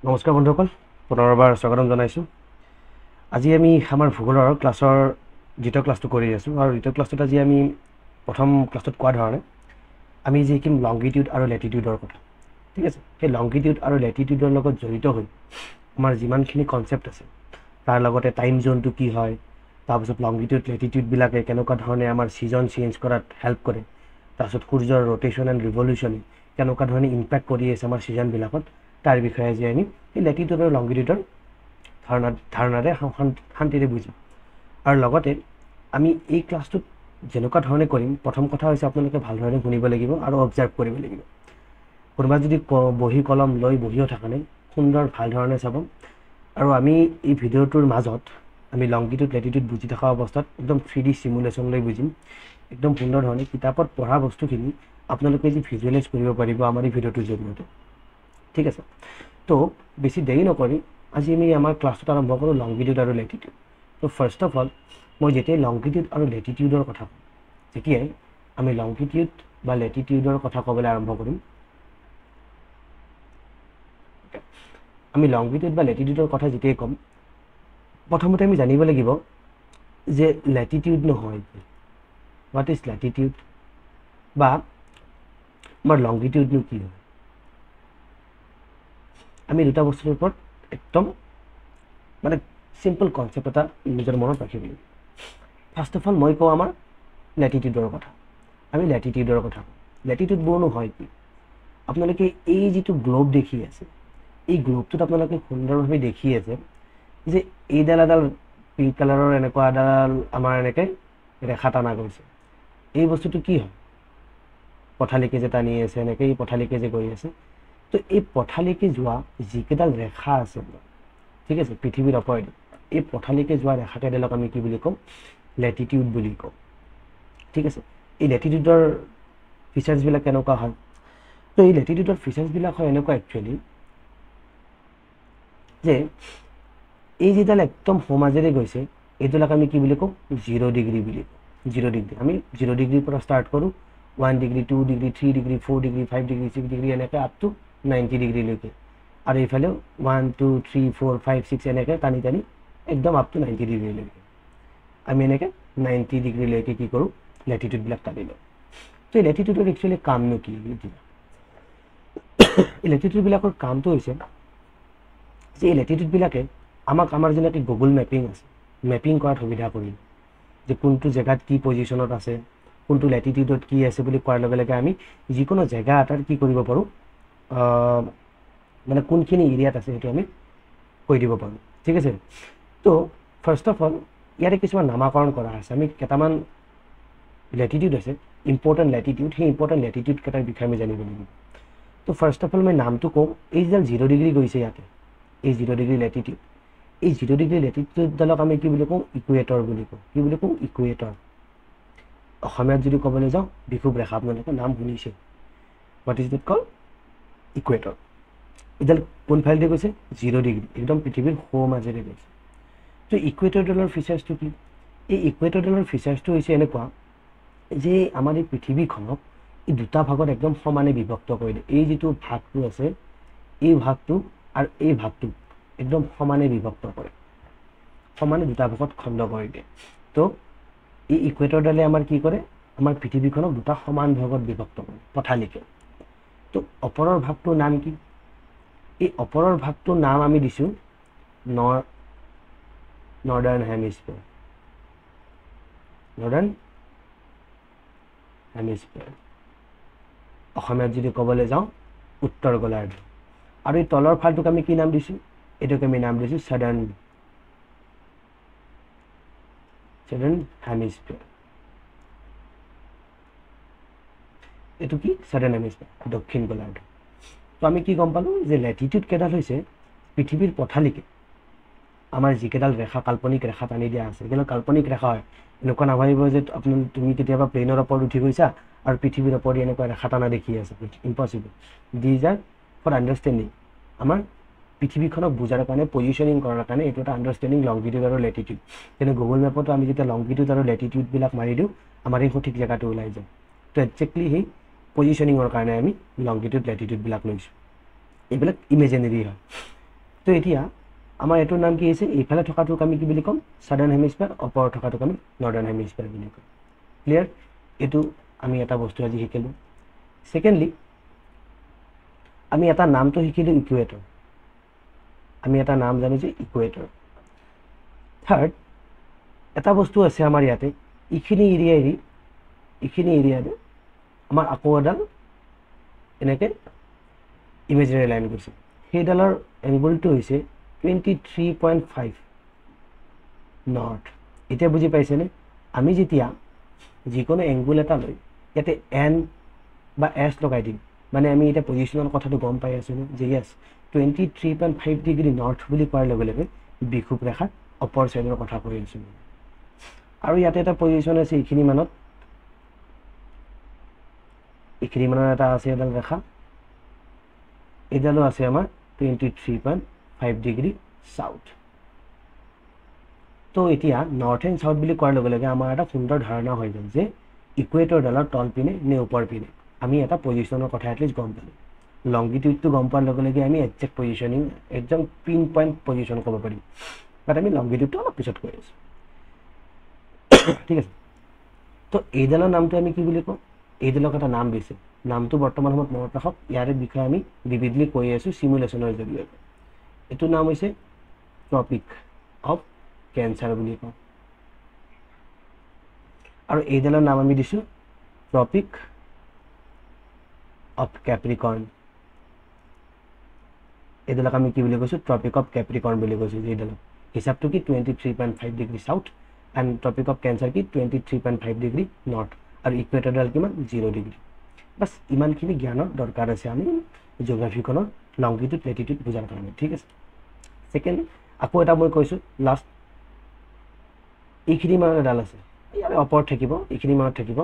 নমস্কাৰ বন্ধুসকল, পুনৰবাৰ স্বাগতম জনাইছোঁ। আজি আমি আমাৰ ভূগোলৰ ক্লাছৰ দ্বিতীয় ক্লাছটো কৰি আছোঁ আৰু দ্বিতীয় ক্লাছটোত আজি আমি প্ৰথম ক্লাছটোত কোৱা ধৰণে আমি যি শিকিম লংগিটিউড আৰু লেটিটিউডৰ কথা। ঠিক আছে, সেই লংগিটিউড আৰু লেটিটিউডৰ লগত জড়িত হৈ আমাৰ যিমানখিনি কনচেপ্ট আছে তাৰ লগতে টাইম জোনটো কি হয়, তাৰপিছত লংগিটিউড লেটিটিউডবিলাকে কেনেকুৱা ধৰণে আমাৰ ছিজন চেঞ্জ কৰাত হেল্প কৰে, তাৰপিছত সূৰ্যৰ ৰ'টেশ্যন এণ্ড ৰিভলিউশ্যনে কেনেকুৱা ধৰণে ইম্পেক্ট কৰি আছে আমাৰ ছিজনবিলাকত, তাৰ বিষয়ে আজি আমি এই লেটিটিউড আৰু লংগিটিউডৰ ধাৰণাৰে শান্তিৰে বুজিম। আৰু লগতে আমি এই ক্লাছটোত যেনেকুৱা ধৰণে কৰিম, প্ৰথম কথা হৈছে আপোনালোকে ভালধৰণে শুনিব লাগিব আৰু অবজাৰ্ভ কৰিব লাগিব। কোনোবা যদি বহী কলম লৈ বহিও থকা নাই, সুন্দৰ ভাল ধৰণে চাব। আৰু আমি এই ভিডিঅ'টোৰ মাজত আমি লংগিটিউড লেটিটিউড বুজি থকা অৱস্থাত একদম 3D চিমুলেশ্যন লৈ বুজিম। একদম সুন্দৰ ধৰণে কিতাপত পঢ়া বস্তুখিনি আপোনালোকে যি ভিজুৱেলাইজ কৰিব পাৰিব আমাৰ এই ভিডিঅ'টোৰ জৰিয়তে। ঠিক আছে, তো বেছি দেৰি নকৰি আজি আমি আমাৰ ক্লাছটোত আৰম্ভ কৰোঁ লংগিটিউড আৰু লেটিটিউড। তো ফাৰ্ষ্ট অফ অল মই যেতিয়াই লংগিটিউড আৰু লেটিটিউডৰ কথা কওঁ, যেতিয়াই আমি লংগিটিউড বা লেটিটিউডৰ কথা ক'বলৈ আৰম্ভ কৰিম, আমি লংগিটিউড বা লেটিটিউডৰ কথা যেতিয়াই ক'ম, প্ৰথমতে আমি জানিব লাগিব যে লেটিটিউড নহয় কি, হোৱাট ইজ লেটিটিউড বা আমাৰ লংগিটিউডনো কি হয়। আমি দুটা বস্তুৰ ওপৰত একদম মানে চিম্পল কনচেপ্ট এটা নিজৰ মনত ৰাখিব লাগিব। ফাৰ্ষ্ট অফ অল মই কওঁ আমাৰ লেটিটিউডৰ কথা। আমি লেটিটিউডৰ কথা কওঁ। লেটিটিউডবোৰনো হয় কি? আপোনালোকে এই যিটো গ্লোব দেখি আছে, এই গ্লোবটোত আপোনালোকে সুন্দৰভাৱে দেখি আছে যে এইডাল এডাল পিংক কালাৰৰ এনেকুৱা এডাল আমাৰ এনেকৈ ৰেখা টানা গৈছে। এই বস্তুটো কি হয়? পথালিকে যে টানি আছে, এনেকৈ এই পথালিকে যে গৈ আছে। তো এই পথালিকে যোৱা যিকেইডাল ৰেখা আছে, ঠিক আছে, পৃথিৱীৰ ওপৰেদি এই পথালিকে যোৱা ৰেখাকেইডালক আমি কি বুলি কওঁ? লেটিটিউড বুলি কওঁ। ঠিক আছে, এই লেটিটিউডৰ ফিচাৰ্ছবিলাক কেনেকুৱা হয়? তো এই লেটিটিউডৰ ফিচাৰ্ছবিলাক হয় এনেকুৱা একচুৱেলি যে এই যিডাল একদম সোঁমাজেৰে গৈছে, এইডালক আমি কি বুলি কওঁ? 0 ডিগ্ৰী বুলি কওঁ। 0 ডিগ্ৰী, আমি 0 ডিগ্ৰীৰ পৰা ষ্টাৰ্ট কৰোঁ, 1 degree, 2 degree, 3 degree, 4 degree, 5 degree, 6 degree, এনেকৈ আপ টু 90 ডিগ্ৰীলৈকে। আৰু এইফালেও 1, 2, 3, 4, 5, 6 এনেকৈ টানি টানি একদম আপ টু 90 ডিগ্ৰীলৈকে। আমি এনেকৈ 90 ডিগ্ৰীলৈকে কি কৰোঁ? লেটিটিউডবিলাক টানি লওঁ। তো এই লেটিটিউডৰ একচুৱেলি কামনো কি? এই লেটিটিউডবিলাকৰ কামটো হৈছে যে এই লেটিটিউডবিলাকে আমাক আমাৰ যেনেকৈ গুগল মেপিং আছে, মেপিং কৰাত সুবিধা কৰিল, যে কোনটো জেগাত কি পজিশ্যনত আছে, কোনটো লেটিটিউডত কি আছে বুলি কোৱাৰ লগে লগে আমি যিকোনো জেগা এটাৰ কি কৰিব পাৰোঁ, মানে কোনখিনি এৰিয়াত আছে সেইটো আমি কৈ দিব পাৰোঁ। ঠিক আছে, তো ফাৰ্ষ্ট অফ অল ইয়াতে কিছুমান নামাকৰণ কৰা আছে। আমি কেইটামান লেটিটিউড আছে, ইম্পৰ্টেণ্ট লেটিটিউড, সেই ইম্পৰ্টেণ্ট লেটিটিউড কেইটাৰ বিষয়ে আমি জানিব লাগিব। তো ফাৰ্ষ্ট অফ অল মই নামটো কওঁ, এই যিডাল 0 ডিগ্ৰী গৈছে ইয়াতে, এই 0 ডিগ্ৰী লেটিটিউড, এই 0 ডিগ্ৰী লেটিটিউডডালক আমি কি বুলি কওঁ? ইকুৱেটৰ বুলি কওঁ। কি বুলি কওঁ? ইকুৱেটৰ। অসমীয়াত যদি ক'বলৈ যাওঁ, বিষুৱ ৰেখা। আপোনালোকে নাম শুনিছে, what is it call? Equator. এইডাল কোনফালেদি গৈছে? 0 ডিগ্ৰী, একদম পৃথিৱীৰ সোঁমাজেৰে গৈছে। তো ইকুৱেটৰডালৰ ফিচাৰ্ছটো কি? এই ইকুৱেটৰডালৰ ফিচাৰ্ছটো হৈছে এনেকুৱা যে আমাৰ এই পৃথিৱীখনক এই দুটা ভাগত একদম সমানে বিভক্ত কৰি দিয়ে। এই যিটো ভাগটো আছে, এই ভাগটো আৰু এই ভাগটো একদম সমানে বিভক্ত কৰে, সমানে দুটা ভাগত খণ্ড কৰি দিয়ে। তো এই ইকুৱেটৰডালে আমাৰ কি কৰে? আমাৰ পৃথিৱীখনক দুটা সমান ভাগত বিভক্ত কৰে, পথালিকে। তো ওপৰৰ ভাগটোৰ নাম কি? এই ওপৰৰ ভাগটোৰ নাম আমি দিছোঁ নৰ্দাৰ্ণ হেমিস্ফিয়াৰ। নৰ্দাৰ্ণ হেমিস্ফিয়াৰ, অসমীয়াত যদি ক'বলৈ যাওঁ উত্তৰ গোলাৰ্ধ। আৰু এই তলৰ ফালটোক আমি কি নাম দিছোঁ? এইটোকে আমি নাম দিছোঁ সাদাৰ্ণ হেমিস্ফিয়াৰ। এইটো কি? সাদাৰ্ণ হেমিস্ফিয়াৰ, দক্ষিণ গোলাৰ্ধ। তো আমি কি গম পালোঁ যে লেটিটিউড কেইডাল হৈছে পৃথিৱীৰ পথালিকে আমাৰ যিকেইডাল ৰেখা, কাল্পনিক ৰেখা টানি দিয়া আছে, সেইকেইডাল কাল্পনিক ৰেখা হয়। এনেকুৱা নাভাবিব যে তুমি কেতিয়াবা প্লেনৰ ওপৰত উঠি গৈছা আৰু পৃথিৱীৰ ওপৰত এনেকুৱা ৰেখা টানা দেখি আছে। Impossible. These are for understanding, আমাৰ পৃথিৱীখনক বুজাৰ কাৰণে, পজিশ্যনিং কৰাৰ কাৰণে এইটো এটা আণ্ডাৰষ্টেণ্ডিং লংগিটিউড আৰু লেটিটিউড। কিন্তু গুগল মেপতো আমি যেতিয়া লংগিটিউড আৰু লেটিটিউডবিলাক মাৰি দিওঁ, আমাৰ এই সঠিক জেগাটো ওলাই যায়। তো একজেক্টলি সেই পজিশ্যনিঙৰ কাৰণে আমি লংগিটিউড লেটিটিউডবিলাক লৈছোঁ। এইবিলাক ইমেজিনেৰী হয়। তো এতিয়া আমাৰ এইটোৰ নাম কি হৈছে, এইফালে থকাটোক আমি কি বুলি ক'ম, ছাদাৰ্ণ হেমিস্ফিয়াৰ, ওপৰত থকাটোক আমি নৰ্দাৰ্ণ হেমিস্ফিয়াৰ বুলি ক'ম। ক্লিয়াৰ? এইটো আমি এটা বস্তু আজি শিকিলোঁ। ছেকেণ্ডলি আমি এটা নামটো শিকিলোঁ ইকুৱেটৰ, আমি এটা নাম জানো যে ইকুৱেটৰ। থাৰ্ড এটা বস্তু আছে আমাৰ ইয়াতে, এইখিনি এৰিয়াৰে আমাৰ আকৌ এডাল এনেকৈ ইমেজিনেৰী লাইন গৈছে, সেইডালৰ এংগুলটো হৈছে 23.5 নৰ্থ। এতিয়া বুজি পাইছেনে? আমি যেতিয়া যিকোনো এংগুল এটা লৈ ইয়াতে এন বা এছ লগাই দিম, মানে আমি এতিয়া পজিশ্যনৰ কথাটো গম পাই আছোঁ যে য়েছ 23.5 ডিগ্ৰী নৰ্থ বুলি কোৱাৰ লগে লগে বিষুৱ ৰেখাৰ অপৰ ছাইডৰ কথা কৈ আছোঁ। আৰু ইয়াতে এটা পজিশ্যন আছে এইখিনি মানত এটা আছে এডাল ৰেখা, এইডালো আছে আমাৰ 23.5 ডিগ্ৰী চাউথ। তো এতিয়া নৰ্থ এণ্ড চাউথ বুলি কোৱাৰ লগে লগে আমাৰ এটা সুন্দৰ ধাৰণা হৈ গ'ল যে ইকুৱেটৰডালৰ তল পিনে নে ওপৰ পিনে, আমি এটা পজিশ্যনৰ কথা এটলিষ্ট গম পালোঁ। লংগিটিউডটো গম পোৱাৰ লগে লগে আমি একজেক্ট পজিশ্যনিং, একদম পিন পইণ্ট পজিশ্যন ক'ব পাৰিম, বাট আমি লংগিটিউডটো অলপ পিছত কৈ আছোঁ। ঠিক আছে? তো এইডালৰ নামটো আমি কি বুলি কওঁ, এইডালক এটা নাম দিছে, নামটো বৰ্তমান সময়ত মনত ৰাখক, ইয়াৰে বিষয়ে আমি বিবিধলি কৈ আছোঁ চিমুলেশ্যনৰ জৰিয়তে। এইটোৰ নাম হৈছে ট্ৰপিক অফ কেঞ্চাৰ বুলি কওঁ, আৰু এইডালৰ নাম আমি দিছোঁ ট্ৰপিক অফ কেপ্ৰিকৰ্ণ। এইডালক আমি কি বুলি কৈছোঁ, ট্ৰপিক অফ কেপ্ৰিকৰ্ণ বুলি কৈছোঁ। এইডালক হিচাপটো কি 23.5 degree south, and tropic of cancer কি 23.5 ডিগ্ৰী নৰ্থ, আৰু ইকুৱেটৰডাল কিমান 0 ডিগ্ৰী। বাছ ইমানখিনি জ্ঞানৰ দৰকাৰ আছে আমি জিঅ'গ্ৰাফিখনৰ লংগিটিউড লেটিটিউড বুজাৰ কাৰণে। ঠিক আছে? ছেকেণ্ড আকৌ এটা মই কৈছোঁ লাষ্ট, এইখিনি মানত এডাল আছে, ইয়াৰে ওপৰত থাকিব, এইখিনি মানত থাকিব,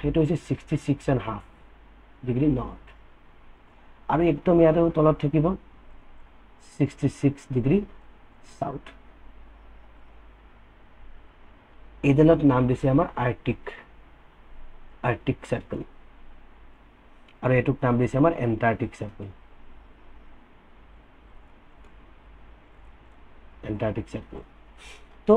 সেইটো হৈছে 66.5 ডিগ্ৰী নৰ্থ, আৰু একদম ইয়াতে তলত থাকিব 66 ডিগ্ৰী চাউথ। এইডালত নাম দিছে আমাৰ আৰ্কটিক চাৰ্কেল, আৰু এইটোক নাম দিছে আমাৰ এণ্টাৰ্কটিক চাৰ্কেল। তো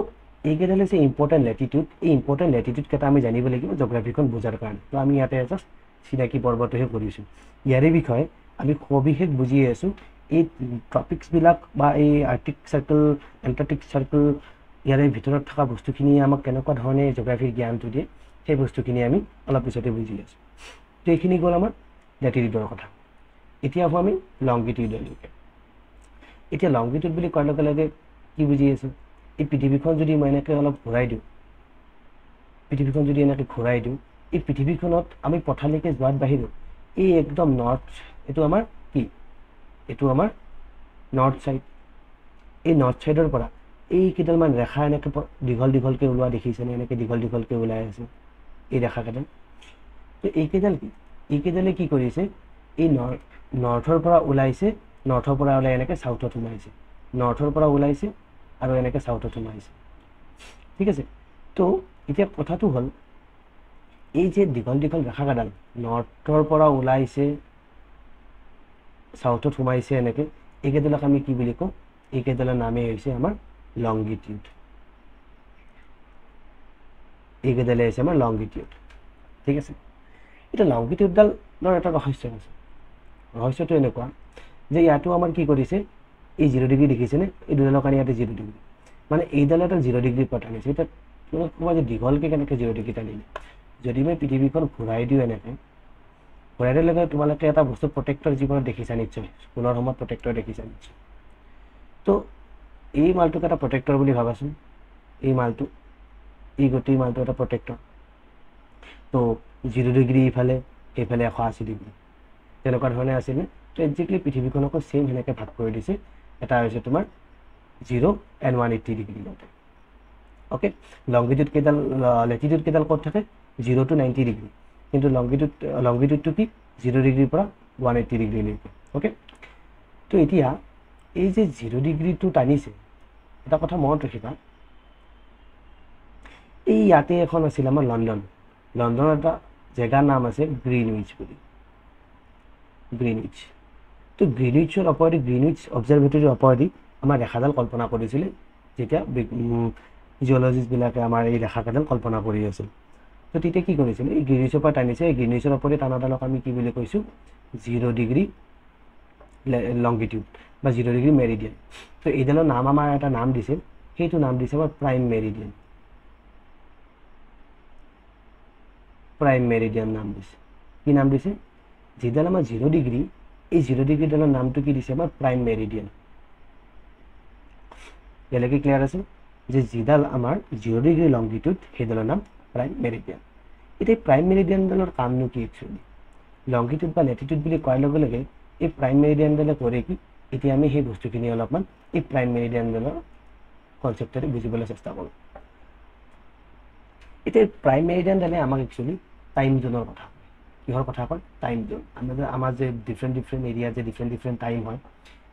এইকেইডাল হৈছে ইম্পৰ্টেণ্ট লেটিটিউড। এই ইম্পৰ্টেণ্ট লেটিটিউড কেইটা আমি জানিব লাগিব জিঅ'গ্ৰাফিখন বুজাৰ কাৰণে। তো আমি ইয়াতে জাষ্ট চিনাকি পৰ্বটোহে কৰিছোঁ, ইয়াৰে বিষয়ে আমি সবিশেষ বুজি আছোঁ। এই টপিকছবিলাক বা এই আৰ্কটিক চাৰ্কেল, এণ্টাৰ্কটিক চাৰ্কেল, ইয়াৰে ভিতৰত থকা বস্তুখিনি আমাক কেনেকুৱা ধৰণে জিঅ'গ্ৰাফিৰ জ্ঞানটো দিয়ে, সেই বস্তুখিনি আমি অলপ পিছতে বুজি আছোঁ। তো এইখিনি গ'ল আমাৰ লেটিটিউডৰ কথা। এতিয়া আহোঁ আমি লংগিটিউডলৈকে। এতিয়া লংগিটিউড বুলি কোৱাৰ লগে লগে কি বুজি আছোঁ, এই পৃথিৱীখন যদি মই এনেকৈ অলপ ঘূৰাই দিওঁ, এই পৃথিৱীখনত আমি পথালিকৈ যোৱাত বাহিৰেও এই একদম নৰ্থ, এইটো আমাৰ কি, এইটো আমাৰ নৰ্থ ছাইড। এই নৰ্থ ছাইডৰ পৰা এইকেইডালমান ৰেখা এনেকৈ দীঘলকৈ ওলোৱা দেখিছেনে, এনেকৈ দীঘলকৈ ওলাই আছে এই ৰেখাকেইডাল। তো এইকেইডালে কি কৰিছে, এই নৰ্থৰ পৰা ওলাইছে, নৰ্থৰ পৰা ওলাই এনেকৈ চাউথত সোমাইছে, নৰ্থৰ পৰা ওলাইছে আৰু এনেকৈ চাউথত সোমাইছে। ঠিক আছে? তো এতিয়া কথাটো হ'ল, এই যে দীঘল ৰেখাকেইডাল নৰ্থৰ পৰা ওলাইছে, চাউথত সোমাইছে এনেকৈ, এইকেইডালক আমি কি বুলি কওঁ, এইকেইডালৰ নামেই হৈছে আমাৰ লংগিটিউড। এইকেইডালে হৈছে আমাৰ লংগিটিউড। ঠিক আছে? এতিয়া লংগিটিউডডালৰ এটা ৰহস্য আছে। ৰহস্যটো এনেকুৱা যে ইয়াতো আমাৰ কি কৰিছে, এই 0 ডিগ্ৰী দেখিছেনে, এই দুডালৰ কাৰণে ইয়াতে 0 ডিগ্ৰী, মানে এইডালে এটা 0 ডিগ্ৰী পৰা টানিছে। এতিয়া তোমাক ক'বা যে দীঘলকৈ কেনেকৈ 0 ডিগ্ৰী টানিলে। যদি মই পৃথিৱীখন ঘূৰাই দিওঁ এনেকৈ, ঘূৰাই দিয়াৰ লগে তোমালোকে এটা বস্তু প্ৰটেক্টৰ জীৱনত দেখিছা নিশ্চয়, স্কুলৰ সময়ত প্ৰটেক্টৰ দেখিছা নিশ্চয়। তো এই মালটোক এটা প্ৰটেক্টৰ বুলি ভাবাচোন, এই গোটেই মালটো এটা প্ৰটেক্টৰ। তো 0 ডিগ্ৰী এইফালে 180 ডিগ্ৰী, তেনেকুৱা ধৰণে আছিলে। তো একজেক্টলি পৃথিৱীখনকো ছেইম সেনেকৈ ভাগ কৰি দিছে, এটা হৈছে তোমাৰ 0 and 180 ডিগ্ৰী মতে। অ'কে? লেটিটিউড কেইডাল ক'ত থাকে, 0 to 90 ডিগ্ৰী, কিন্তু লংগিটিউডটো কি 0 ডিগ্ৰীৰ পৰা 180 ডিগ্ৰীলৈকে। অ'কে? তো এতিয়া এই যে 0 ডিগ্ৰীটো টানিছে, এটা কথা মনত ৰাখিবা, এই ইয়াতে এখন আছিল আমাৰ লণ্ডনৰ এটা জেগাৰ নাম আছে গ্ৰীণউইচ বুলি। তো গ্ৰীণউইচৰ ওপৰেদি গ্ৰীণউইচ অবজাৰভেটৰীৰ ওপৰেদি আমাৰ ৰেখাডাল কল্পনা কৰিছিলে যেতিয়া জিঅ'লজিষ্টবিলাকে আমাৰ এই ৰেখাডাল কল্পনা কৰি আছিল। তো তেতিয়া কি কৰিছিল, এই গ্ৰীণউইচৰ পৰা টানিছে, এই গ্ৰীণউইচৰ ওপৰেদি টানাডালক আমি কি বুলি কৈছোঁ 0 ডিগ্ৰী লংগিটিউড বা 0 ডিগ্ৰী মেৰিডিয়ান। তো এইডালৰ নাম আমাৰ এটা নাম দিছিল, সেইটো নাম দিছে আমাৰ প্ৰাইম মেৰিডিয়ান। প্ৰাইম মেৰিডিয়ান নাম দিছে। কি নাম দিছে? যিডাল আমাৰ 0 ডিগ্ৰী, এই 0 ডিগ্ৰীডালৰ নামটো কি দিছে আমাৰ প্ৰাইম মেৰিডিয়ান। ইয়ালৈকে ক্লিয়াৰ আছে যে যিডাল আমাৰ 0 ডিগ্ৰী লংগিটিউড সেইডালৰ নাম প্ৰাইম মেৰিডিয়ান। এতিয়া প্ৰাইম মেৰিডিয়ানডালৰ কামনো কি একচুৱেলি? লংগিটিউড বা লেটিটিউড বুলি কোৱাৰ লগে লগে এই প্ৰাইম মেৰিডিয়ানডালে কৰে কি, এতিয়া আমি সেই বস্তুখিনি অলপমান এই প্ৰাইম মেৰিডিয়ানডালৰ কনচেপ্টেৰে বুজিবলৈ চেষ্টা কৰোঁ। এতিয়া প্ৰাইম মেৰিডিয়ানডালে আমাক একচুৱেলি টাইম জোনৰ কথা কয়। কিহৰ কথা কয়? টাইম জোন। আমাৰ যে ডিফাৰেণ্ট এৰিয়াত যে ডিফাৰেণ্ট টাইম হয়,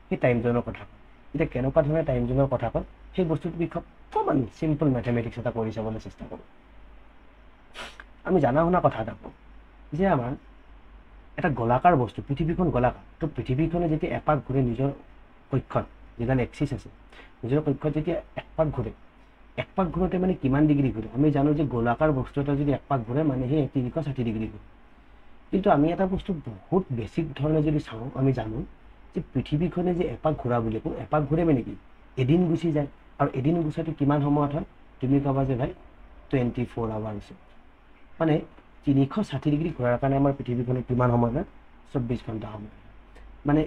সেই টাইম জোনৰ কথা কয়। এতিয়া কেনেকুৱা ধৰণে টাইম জোনৰ কথা কয় সেই বস্তুটোৰ বিষয়ে অকণমান চিম্পল মেথমেটিক্স এটা কৰি চাবলৈ চেষ্টা কৰোঁ। আমি জানা শুনা কথা এটা কওঁ যে আমাৰ এটা গোলাকাৰ বস্তু, পৃথিৱীখন গোলাকাৰ। তো পৃথিৱীখনে যেতিয়া এপাক ঘূৰে নিজৰ কক্ষত, যিডাল এক্সিছ আছে, নিজৰ কক্ষত যেতিয়া একপাক ঘূৰে, একপাক ঘূৰোতে মানে কিমান ডিগ্ৰী ঘূৰে? আমি জানো যে গোলাকাৰ বস্তু এটা যদি একপাক ঘূৰে মানে সেই 360 ডিগ্ৰী ঘূৰে। কিন্তু আমি এটা বস্তু বহুত বেছিক ধৰণে যদি চাওঁ, আমি জানো যে পৃথিৱীখনে যে এপাক ঘূৰা বুলি কওঁ, এপাক ঘূৰে মানে কি এদিন গুচি যায়। আৰু এদিন গুচাটো কিমান সময়ত হয়? তুমি ক'বা যে ভাই 24 আৱাৰ্ছ। মানে 360 ডিগ্ৰী ঘূৰাৰ কাৰণে আমাৰ পৃথিৱীখনে কিমান সময় হয়? 24 ঘণ্টা সময়। মানে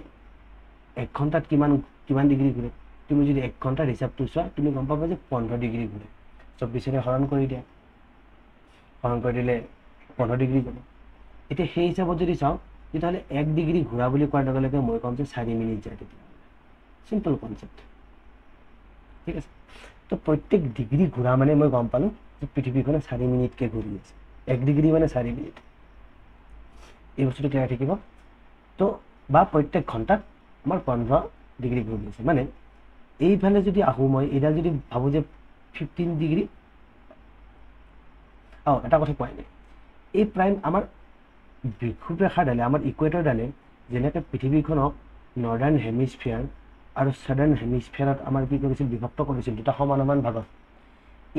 1 ঘণ্টাত কিমান ডিগ্ৰী ঘূৰে? তুমি যদি 1 ঘণ্টাৰ হিচাপটো চোৱা, তুমি গম পাবা যে 15 ডিগ্ৰী ঘূৰে। 24ৰে হৰণ কৰি দিয়া, হৰণ কৰি দিলে 15 ডিগ্ৰী যাব। এতিয়া সেই হিচাপত যদি চাওঁ, তেতিয়াহ'লে 1 ডিগ্ৰী ঘূৰা বুলি কোৱাৰ লগে লগে মই ক'ম যে 4 মিনিট যায়। তেতিয়া চিম্পল কনচেপ্ট, ঠিক আছে। তো প্ৰত্যেক ডিগ্ৰী ঘূৰা মানে মই গম পালোঁ যে পৃথিৱীখনে 4 মিনিটকৈ ঘূৰি আছে। 1 ডিগ্ৰী মানে 4 মিনিট। এই বস্তুটো ক্লিয়াৰ থাকিব। তো বা প্ৰত্যেক ঘণ্টাত আমাৰ 15 ডিগ্ৰী ঘূৰি আছে। মানে এইফালে যদি আহোঁ, মই এইডাল যদি ভাবোঁ যে 15 ডিগ্ৰী, এটা কথা কোৱাই নাই, এই প্ৰাইম আমাৰ বিষুৱ ৰেখাডালে, আমাৰ ইকুৱেটৰডালে যেনেকৈ পৃথিৱীখনক নৰ্দাৰ্ণ হেমিস্ফিয়াৰ আৰু ছাদাৰ্ণ হেমিস্ফিয়াৰত আমাৰ কি কৰিছিল? বিভক্ত কৰিছিল দুটা সমান ভাগত।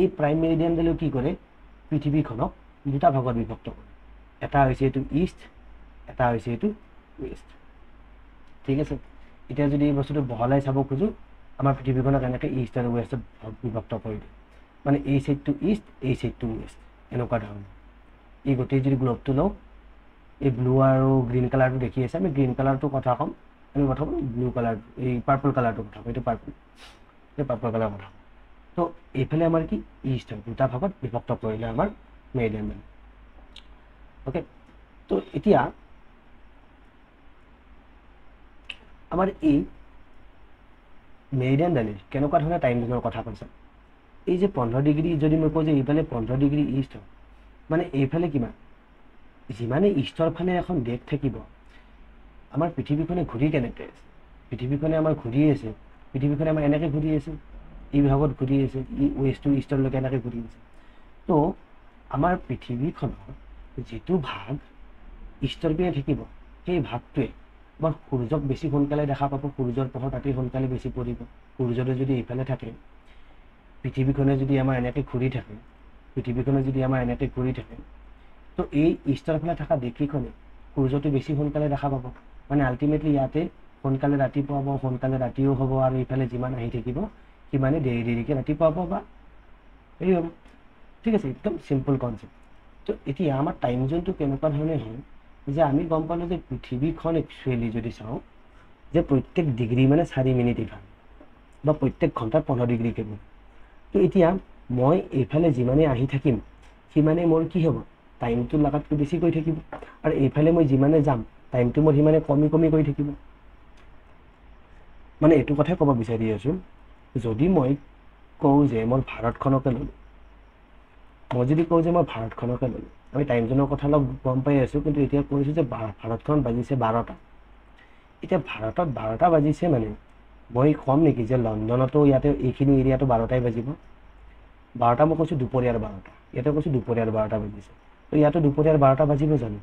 এই প্ৰাইম মেৰিডিয়ানডালেও কি কৰে? পৃথিৱীখনক দুটা ভাগত বিভক্ত কৰে। এটা হৈছে এইটো ইষ্ট, এটা হৈছে এইটো ৱেষ্ট, ঠিক আছে। এতিয়া যদি এই বস্তুটো বহলাই চাব খোজোঁ, আমাৰ পৃথিৱীখনক এনেকৈ ইষ্ট আৰু ৱেষ্টত বিভক্ত কৰি দিয়ে। মানে এই চাইডটো ইষ্ট, এই চাইডটো ৱেষ্ট, এনেকুৱা ধৰণৰ। এই গোটেই যদি গ্ল'বটো লওঁ, এই ব্লু আৰু গ্ৰীণ কালাৰটো দেখি আছে, আমি গ্ৰীণ কালাৰটোৰ কথা ক'ম, আমি কথা ক'ম ব্লু কালাৰ, এই পাৰ্পল কালাৰটোৰ কথা ক'ম, এইটো পাৰ্পল কালাৰ কথা। তো এইফালে আমাৰ কি ইষ্ট হয়, দুটা ভাগত বিভক্ত কৰিলে আমাৰ মেৰিডিয়ানডাল। অ'কে, তো এতিয়া আমাৰ এই মেৰিডিয়ানডালে কেনেকুৱা ধৰণৰ টাইম জোনৰ কথা কৈছে? এই যে 15 ডিগ্ৰী যদি মই কওঁ যে এইফালে 15 ডিগ্ৰী ইষ্ট হয়, মানে এইফালে কিমান? যিমানে ইষ্টৰ ফালে এখন দেশ থাকিব, আমাৰ পৃথিৱীখনে ঘূৰি কেনেকৈ আছে? পৃথিৱীখনে আমাৰ ঘূৰি আছে, পৃথিৱীখনে আমাৰ এনেকৈ ঘূৰি আছে, এই ভাগত ঘূৰি আছে, ৱেষ্টটো ইষ্টৰলৈকে এনেকৈ ঘূৰি আছে। তো আমাৰ পৃথিৱীখনৰ যিটো ভাগ ইষ্টৰ পিনে থাকিব, সেই ভাগটোৱে আমাৰ সূৰ্যক বেছি সোনকালে দেখা পাব, সূৰ্যৰ পোহৰ তাতেই সোনকালে বেছি পৰিব। সূৰ্যটো যদি এইফালে থাকে, পৃথিৱীখনে যদি আমাৰ এনেকৈ ঘূৰি থাকে, তো এই ইষ্টৰ ফালে থকা দেশকেইখনে সূৰ্যটো বেছি সোনকালে দেখা পাব। মানে আল্টিমেটলি ইয়াতে সোনকালে ৰাতিপুৱা হ'ব, সোনকালে ৰাতিও হ'ব, আৰু এইফালে যিমান আহি থাকিব সিমানে দেৰিকৈ ৰাতিপুৱা হ'ব বা হেৰি হ'ব, ঠিক আছে। একদম চিম্পল কনচেপ্ট। তো এতিয়া আমাৰ টাইম জোনটো কেনেকুৱা ধৰণে হয় যে আমি গম পালোঁ যে পৃথিৱীখন একচুৱেলি যদি চাওঁ যে প্ৰত্যেক ডিগ্ৰী মানে 4 মিনিট ইফালে, বা প্ৰত্যেক ঘণ্টাত 15 ডিগ্ৰীকৈ ঘূৰে। তো এতিয়া মই এইফালে যিমানে আহি থাকিম সিমানে মোৰ কি হ'ব? টাইমটো লগাতকৈ বেছি গৈ থাকিব। আৰু এইফালে মই যিমানে যাম টাইমটো মোৰ সিমানে কমি গৈ থাকিব। মানে এইটো কথাই ক'ব বিচাৰি আছোঁ, যদি মই কওঁ যে মই ভাৰতখনকে ল'লোঁ, আমি টাইম জোনৰ কথা অলপ গম পাই আছোঁ, কিন্তু এতিয়া কৈছোঁ যে ভাৰতখন বাজিছে 12টা। এতিয়া ভাৰতত 12টা বাজিছে মানে মই ক'ম নেকি যে লণ্ডনতো ইয়াতে এইখিনি এৰিয়াটো 12টাই বাজিব? 12টা মই কৈছোঁ দুপৰীয়াৰ 12টা, ইয়াতে কৈছোঁ দুপৰীয়াৰ 12টা বাজিছে। তো ইয়াতো দুপৰীয়াৰ 12টা বাজিব জানো?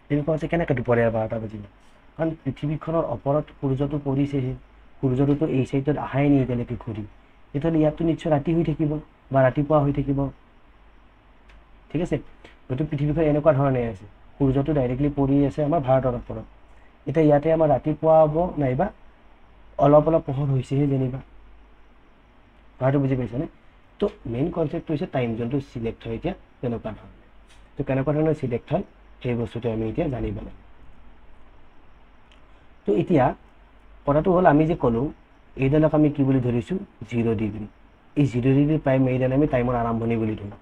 তুমি কোৱা যে কেনেকৈ দুপৰীয়াৰ 12টা বাজিব? কাৰণ পৃথিৱীখনৰ ওপৰত সূৰ্যটো পৰিছেহে, সূৰ্যটোতো এই চাইডত আহাই নি এতিয়ালৈকে ঘূৰি, তেতিয়াহ'লে ইয়াততো নিশ্চয় ৰাতি হৈ থাকিব বা ৰাতিপুৱা হৈ থাকিব। ঠিক আছে, হয়তো পৃথিৱীখন এনেকুৱা ধৰণে আছে, সূৰ্যটো ডাইৰেক্টলি পৰি আছে আমাৰ ভাৰতৰ ওপৰত, এতিয়া ইয়াতে আমাৰ ৰাতিপুৱা হ'ব নাইবা অলপ অলপ পোহৰ হৈছেহে যেনিবা। কথাটো বুজি পাইছানে? তো মেইন কনচেপ্টটো হৈছে টাইম জোনটো চিলেক্ট হয় এতিয়া তেনেকুৱা ধৰণে। তো কেনেকুৱা ধৰণৰ চিলেক্ট হয় সেই বস্তুটো আমি এতিয়া জানিব লাগিব। তো এতিয়া কথাটো হ'ল আমি যে ক'লোঁ এইডালক আমি কি বুলি ধৰিছোঁ 0 ডিগ্ৰী, এই 0 ডিগ্ৰী প্ৰাইম মেৰিডিয়ান আমি টাইমৰ আৰম্ভণি বুলি ধৰোঁ।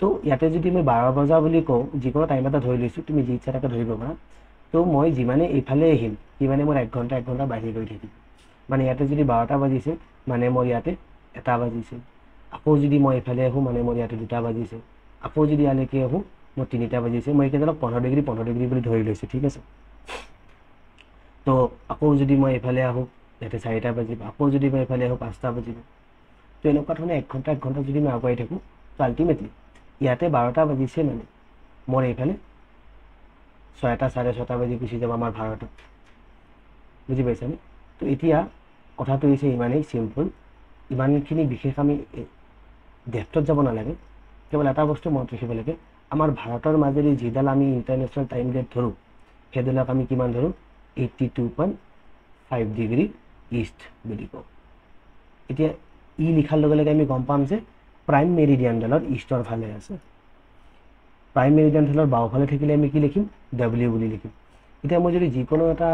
তো ইয়াতে যদি মই 12 বজা বুলি কওঁ, যিকোনো টাইম এটা ধৰি লৈছোঁ, তুমি যি ইচ্ছা তাকে ধৰিব পাৰা। তো মই যিমানে এইফালে আহিম সিমানে মোৰ 1 ঘণ্টা 1 ঘণ্টা বাঢ়ি গৈ থাকিব। মানে ইয়াতে যদি 12টা বাজিছে মানে মোৰ ইয়াতে 1টা বাজিছে, আকৌ যদি মই এইফালে আহোঁ মানে মোৰ ইয়াতে 2টা বাজিছে, আকৌ যদি ইয়ালৈকে আহোঁ মোৰ 3টা বাজিছে। মই এইকেইডালক 15 ডিগ্ৰী বুলি ধৰি লৈছোঁ। ঠিক আছে, তো আকৌ যদি মই এইফালে আহোঁ ইয়াতে 4টা বাজিব, আকৌ যদি মই এইফালে আহোঁ 5টা বাজিব। তো এনেকুৱা ধৰণে 1 ঘণ্টা 1 ঘণ্টা যদি মই আগুৱাই থাকোঁ, তো আল্টিমেটলি ইয়াতে 12টা বাজিছে মানে মোৰ এইফালে 6টা 6:30 বাজি গুচি যাব আমাৰ ভাৰতত। বুজি পাইছানে? তো এতিয়া কথাটো হৈছে ইমানেই চিম্পল, ইমানখিনি বিশেষ আমি ডেপ্থত যাব নালাগে, কেৱল এটা বস্তু মনত ৰাখিব লাগে, আমাৰ ভাৰতৰ মাজেদি যিডাল আমি ইণ্টাৰনেশ্যনেল টাইম ডেট ধৰোঁ সেইডালক আমি কিমান ধৰোঁ 82.5 ডিগ্ৰী ইষ্ট বুলি কওঁ। এতিয়া ই লিখাৰ লগে লগে আমি গম পাম যে প্ৰাইম মেৰিডিয়ানডালৰ ইষ্টৰ ফালে আছে, প্ৰাইম মেৰিডিয়ানডালৰ বাওঁফালে থাকিলে আমি কি লিখিম ডাব্লিউ বুলি লিখিম। এতিয়া মই যদি যিকোনো এটা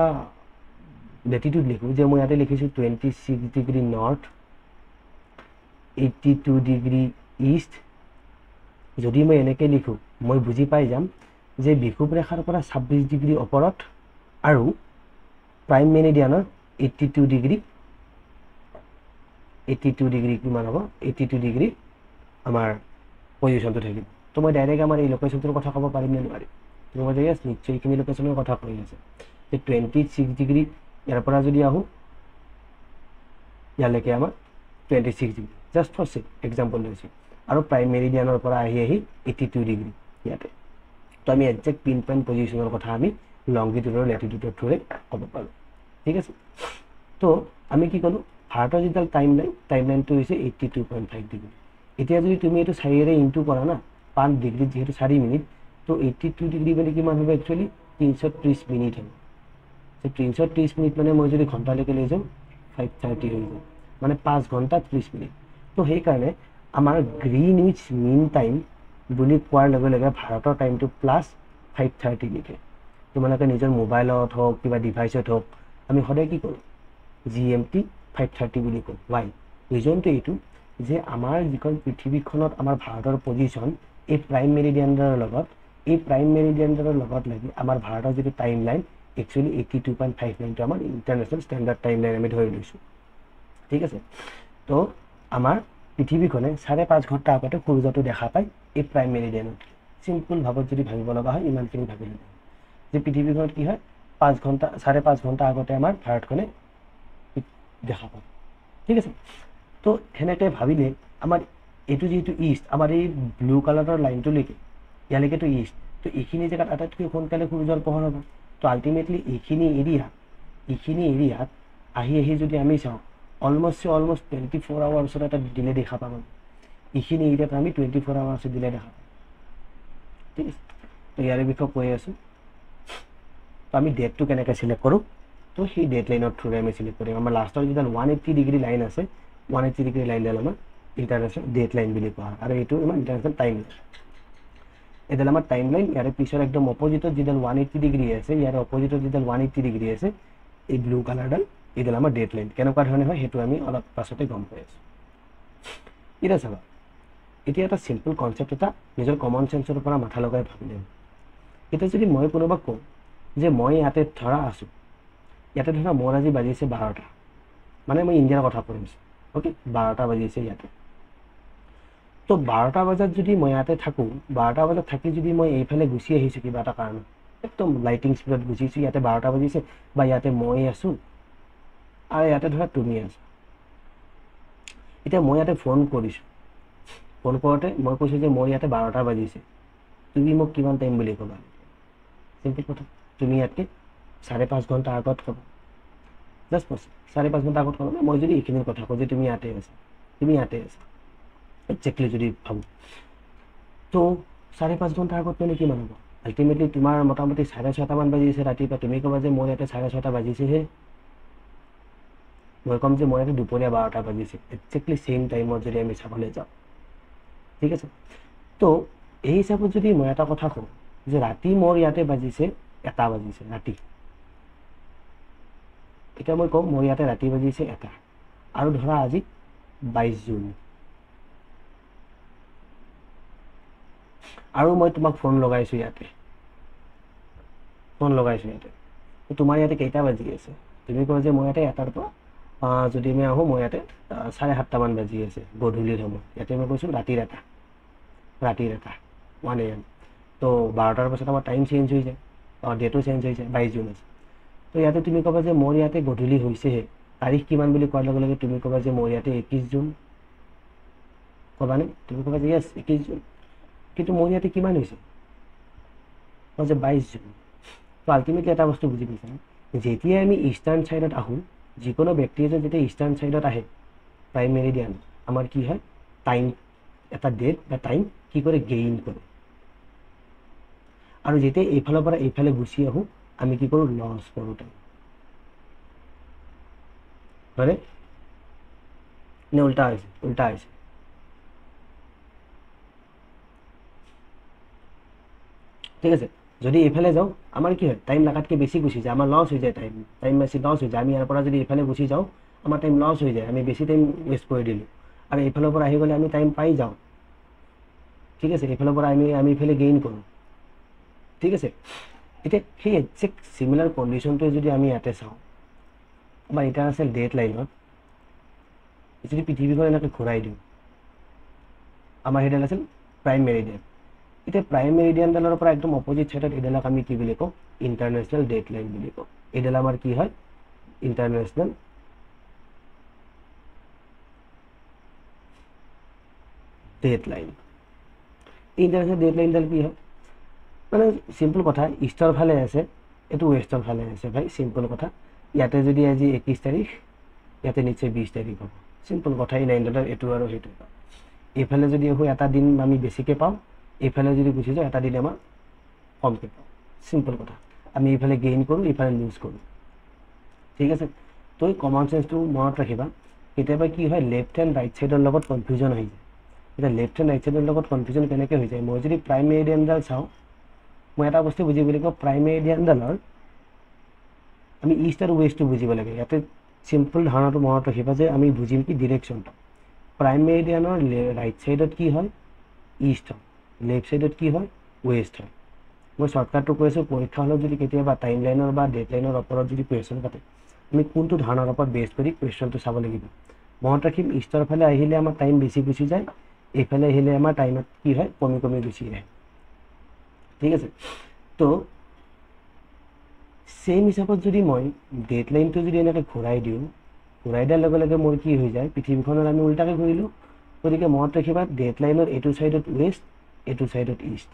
লেটিটিউড লিখোঁ, যে মই ইয়াতে লিখিছোঁ 26 ডিগ্ৰী নৰ্থ 82 ডিগ্ৰী ইষ্ট, যদি মই এনেকৈ লিখোঁ মই বুজি পাই যাম যে বিষুৱ ৰেখাৰ পৰা 26 ডিগ্ৰী ওপৰত আৰু প্ৰাইম মেৰিডিয়ানৰ 82 ডিগ্ৰী কিমান হ'ব 82 ডিগ্ৰী আমাৰ পজিশ্যনটো থাকিব। তো মই ডাইৰেক্ট আমাৰ এই লোকেশ্যনটোৰ কথা ক'ব পাৰিম নে নোৱাৰিম? তো মই যে নিশ্চয় এইখিনি লোকেশ্যনৰ কথা কৈ আছে যে 26 ডিগ্ৰী ইয়াৰ পৰা যদি আহোঁ ইয়ালৈকে আমাৰ 26 ডিগ্ৰী, জাষ্ট ফৰ এক্সাম্পল লৈছোঁ, আৰু প্ৰাইম মেৰিডিয়ানৰ পৰা আহি 82 ডিগ্ৰী ইয়াতে। তো আমি একজেক্ট পিন পইণ্ট পজিশ্যনৰ কথা আমি লংগিটিউড আৰু লেটিটিউডৰ থ্ৰুৰে ক'ব পাৰোঁ। ঠিক আছে, তো আমি কি ক'লোঁ ভাৰতৰ যিডাল টাইম লাইনটো হৈছে 82.5 ডিগ্ৰী। এতিয়া যদি তুমি এইটো 4ৰে ইনটু কৰা না, 5 ডিগ্ৰীত যিহেতু 4 মিনিট, তো 82 ডিগ্ৰী মানে কিমান হ'ব একচুৱেলি 330 মিনিট হ'ব। 330 মিনিট মানে মই যদি ঘণ্টালৈকে লৈ যাওঁ 5:30 হৈ যায়, মানে 5 ঘণ্টা 30 মিনিট। তো সেইকাৰণে আমাৰ গ্ৰীনউইচ মিন টাইম বুলি কোৱাৰ লগে লগে ভাৰতৰ টাইমটো প্লাছ 5:30 লিখে। তোমালোকে নিজৰ মোবাইলত হওক কিবা ডিভাইচত হওক আমি সদায় কি কৰোঁ GMT 5:30 বুলি কওঁ। ৱাই? ৰিজনটো এইটো যে আমাৰ যিখন পৃথিৱীখনত আমাৰ ভাৰতৰ পজিশ্যন এই প্ৰাইম মেৰিডিয়ানডালৰ লগত লাগি আমাৰ ভাৰতৰ যিটো টাইম লাইন একচুৱেলি 82.59টো আমাৰ ইণ্টাৰনেশ্যনেল ষ্টেণ্ডাৰ্ড টাইম লাইন আমি ধৰি লৈছোঁ। ঠিক আছে, তো আমাৰ পৃথিৱীখনে 5.5 ঘণ্টা আগতে সূৰ্যটো দেখা পায় এই প্ৰাইম মেৰিডিয়ানত। চিম্পল ভাৱত যদি ভাবিব লগা হয় ইমানখিনি ভাবিলে যে পৃথিৱীখনত কি হয় 5.5 ঘণ্টা আগতে আমাৰ ভাৰতখনে দেখা পায়। ঠিক আছে, তো সেনেকৈ ভাবিলে আমাৰ এইটো যিহেতু ইষ্ট, আমাৰ এই ব্লু কালাৰৰ লাইনটোলৈকে ইয়ালৈকেতো ইষ্ট, তো এইখিনি জেগাত আটাইতকৈ সোনকালে সূৰ্যৰ পোহৰ হ'ব। তো আল্টিমেটলি এইখিনি এৰিয়াত আহি যদি আমি চাওঁ অলমষ্ট 24 আৱাৰ্ছৰ এটা ডিলে দেখা পাম। এইখিনি এৰিয়াত আমি 24 আৱাৰ্ছৰ ডিলে দেখা পাম। ঠিক আছে, তো ইয়াৰে বিষয়ে কৈ আছোঁ। তো আমি ডেটটো কেনেকৈ চিলেক্ট কৰোঁ, তো সেই ডেট লাইনৰ থ্ৰুৰে আমি চিলেক্ট কৰিম। আমাৰ লাষ্টৰ যিডাল 180 ডিগ্ৰী লাইন আছে, 180 ডিগ্ৰী লাইনডাল আমাৰ ইণ্টাৰনেশ্যনেল ডেট লাইন বুলি কোৱা হয়, আৰু এইটো আমাৰ ইণ্টাৰনেশ্যনেল টাইম লাইন। এডাল আমাৰ টাইম লাইন, ইয়াৰে পিছৰ একদম অপজিটত যিডাল 180 ডিগ্ৰী আছে, ইয়াৰ অপজিটত যিডাল 180 ডিগ্ৰী আছে, এই ব্লু কালাৰডাল এইডাল আমাৰ ডেট লাইন। কেনেকুৱা ধৰণে হয় সেইটো আমি অলপ পাছতে গম পাই আছোঁ। এতিয়া চাবা, এতিয়া এটা চিম্পল কনচেপ্ট এটা নিজৰ কমন চেন্সৰ পৰা মাথা লগাই ভাবিলে, এতিয়া যদি মই কোনোবাক কওঁ যে মই ইয়াতে ধৰা আছোঁ, ইয়াতে ধৰা মোৰ আজি বাজিছে 12টা, মানে মই ইণ্ডিয়াৰ কথা কৈ আছোঁ। অ'কে, 12টা বাজিছে ইয়াতে। তো 12টা বজাত যদি মই ইয়াতে থাকোঁ, 12টা বজাত থাকি যদি মই এইফালে গুচি আহিছোঁ কিবা এটা কাৰণত, একদম লাইটিং স্পীডত গুচিছোঁ, ইয়াতে 12টা বাজিছে বা ইয়াতে মই আছোঁ আৰু ইয়াতে ধৰা তুমি আছা। এতিয়া মই ইয়াতে ফোন কৰিছোঁ, ফোন কৰোঁতে মই কৈছোঁ যে মোৰ ইয়াতে 12টা বাজিছে, তুমি মোক কিমান টাইম বুলি ক'বা? চিম্পল কথা, তুমি ইয়াতকৈ 5.5 ঘণ্টা আগত ক'ব, জাষ্ট 5.5 ঘণ্টা আগত ক'ব, মই যদি এইখিনিৰ কথা কওঁ যে তুমি ইয়াতে আছা একজেক্টলি যদি ভাবোঁ, তো 5.5 ঘণ্টা আগত মানে কিমান হ'ব? আল্টিমেটলি তোমাৰ মোটামুটি 6:30মান বাজিছে ৰাতিপুৱা, তুমি ক'বা যে মোৰ ইয়াতে 6:30 বাজিছেহে, মই ক'ম যে মোৰ ইয়াতে দুপৰীয়া 12টা বাজিছে, একজেক্টলি ছেইম টাইমত যদি আমি চাবলৈ যাওঁ, ঠিক আছে। তো এই হিচাপত যদি মই এটা কথা কওঁ যে ৰাতি মোৰ ইয়াতে বাজিছে 1টা বাজিছে ৰাতি, এতিয়া মই কওঁ মোৰ ইয়াতে ৰাতি বাজিছে 1টা, আৰু ধৰা আজি 22 জুন, আৰু মই তোমাক ফোন লগাইছোঁ ইয়াতে, তোমাৰ ইয়াতে কেইটা বাজি আছে? তুমি কোৱা যে মই ইয়াতে 1টাৰ পৰা যদি মই আহোঁ, মই ইয়াতে 7:30মান বাজি আছে গধূলিৰ সময়, ইয়াতে মই কৈছোঁ ৰাতিৰ 1টা 1 AM, তো 12টাৰ পাছত আমাৰ টাইম চেঞ্জ হৈ যায়, ডেটো চেঞ্জ হৈ যায়, 22 জুন আছে। তো ইয়াতে তুমি ক'বা যে মোৰ ইয়াতে গধূলি হৈছেহে, তাৰিখ কিমান বুলি কোৱাৰ লগে লগে তুমি ক'বা যে মোৰ ইয়াতে 21 জুন, ক'বানে? তুমি ক'বা যে য়েছ 21 জুন, কিন্তু মোৰ ইয়াতে কিমান হৈছে? কওঁ যে 22 জুন। তো আল্টিমেটলি এটা বস্তু বুজি পাইছা, যেতিয়াই আমি ইষ্টাৰ্ণ ছাইডত আহোঁ, যিকোনো ব্যক্তি এজন যেতিয়া ইষ্টাৰ্ণ ছাইডত আহে প্ৰাইম মেৰিডিয়ান, আমাৰ কি হয়, টাইম এটা ডেট বা টাইম কি কৰে, গেইন কৰে, আৰু যেতিয়া এইফালৰ পৰা এইফালে গুচি আহোঁ আমি কি কৰোঁ, লছ কৰোঁ টাইম, হয়নে? নে উল্টা হৈছে? ঠিক আছে, যদি এইফালে যাওঁ আমাৰ কি হয়, টাইম লাগাতকৈ বেছি গুচি যায়, আমাৰ লছ হৈ যায়, টাইম বেছি লছ হৈ যায়। আমি ইয়াৰ পৰা যদি এইফালে গুচি যাওঁ আমাৰ টাইম লছ হৈ যায়, আমি বেছি টাইম ৱেষ্ট কৰি দিলোঁ, আৰু এইফালৰ পৰা আহি গ'লে আমি টাইম পাই যাওঁ, ঠিক আছে, এইফালৰ পৰা আমি এইফালে গেইন কৰোঁ, ঠিক আছে। এতিয়া সেই একজেক্ট চিমিলাৰ কণ্ডিশ্যনটোৱে যদি আমি ইয়াতে চাওঁ, আমাৰ ইণ্টাৰনেশ্যনেল ডেট লাইনত যদি পৃথিৱীখন এনেকৈ ঘূৰাই দিওঁ, আমাৰ সেইডাল আছিল প্ৰাইম মেৰিডিয়ান। এতিয়া প্ৰাইম মেৰিডিয়ানডালৰ পৰা একদম অপজিট ছাইডত এইডালক আমি কি বুলি কওঁ, ইণ্টাৰনেশ্যনেল ডেট লাইন বুলি কওঁ। এইডাল আমাৰ কি হয়, international date line. International date লাইনডাল কি হয়, মানে চিম্পল কথা, ইষ্টৰ ফালে আছে, এইটো ৱেষ্টৰ ফালে আছে, ভাই চিম্পল কথা। ইয়াতে যদি আজি 21 তাৰিখ, ইয়াতে নিশ্চয় 20 তাৰিখ হ'ব, চিম্পল কথা। এই লাইনডালৰ এইটো আৰু সেইটো, এইফালে যদি আহোঁ এটা দিন আমি বেছিকৈ পাওঁ, এইফালে যদি গুচি যাওঁ এটা দিন আমাৰ কমকৈ পাওঁ, চিম্পল কথা। আমি এইফালে গেইন কৰোঁ, এইফালে লুজ কৰোঁ, ঠিক আছে। তো এই কমন চেঞ্চটো মনত ৰাখিবা। কেতিয়াবা কি হয়, লেফ্ট এণ্ড ৰাইট ছাইডৰ লগত কনফিউজন হৈ যায়। এতিয়া লেফ্ট এণ্ড ৰাইট ছাইডৰ লগত কনফিউজন কেনেকৈ হৈ যায়, মই যদি প্ৰাইম মেৰিডিয়ানডাল চাওঁ, মই এটা বস্তু বুজি বুলি কওঁ, প্ৰাইম মেৰিডিয়ানডালৰ আমি ইষ্ট আৰু ৱেষ্টটো বুজিব লাগে। ইয়াতে চিম্পল ধাৰণাটো মনত ৰাখিবা যে আমি বুজিম কি ডিৰেকশ্যনটো। প্ৰাইম মেৰিডিয়ানৰ ৰাইট ছাইডত কি হয়, ইষ্ট হয়, লেফ্ট ছাইডত কি হয়, ৱেষ্ট হয়। মই শ্বৰ্টকাটটো কৈ আছোঁ, পৰীক্ষা হলত যদি কেতিয়াবা টাইম লাইনৰ বা ডেট লাইনৰ ওপৰত যদি কুৱেশ্যন কাটে, আমি কোনটো ধাৰণাৰ ওপৰত বেছ কৰি কুৱেশ্যনটো চাব লাগিব। মনত ৰাখিম, ইষ্টৰ ফালে আহিলে আমাৰ টাইম বেছি গুচি যায়, এইফালে আহিলে আমাৰ টাইমত কি হয়, কমি গুচি আহে, ঠিক আছে। তো ছেইম হিচাপত যদি মই ডেট লাইনটো যদি এনেকৈ ঘূৰাই দিওঁ, ঘূৰাই দিয়াৰ লগে লগে মোৰ কি হৈ যায়, পৃথিৱীখনত আমি উল্টাকৈ ঘূৰিলোঁ। গতিকে মনত ৰাখিবা, ডেট লাইনৰ এইটো ছাইডত ৱেষ্ট, এইটো ছাইডত ইষ্ট,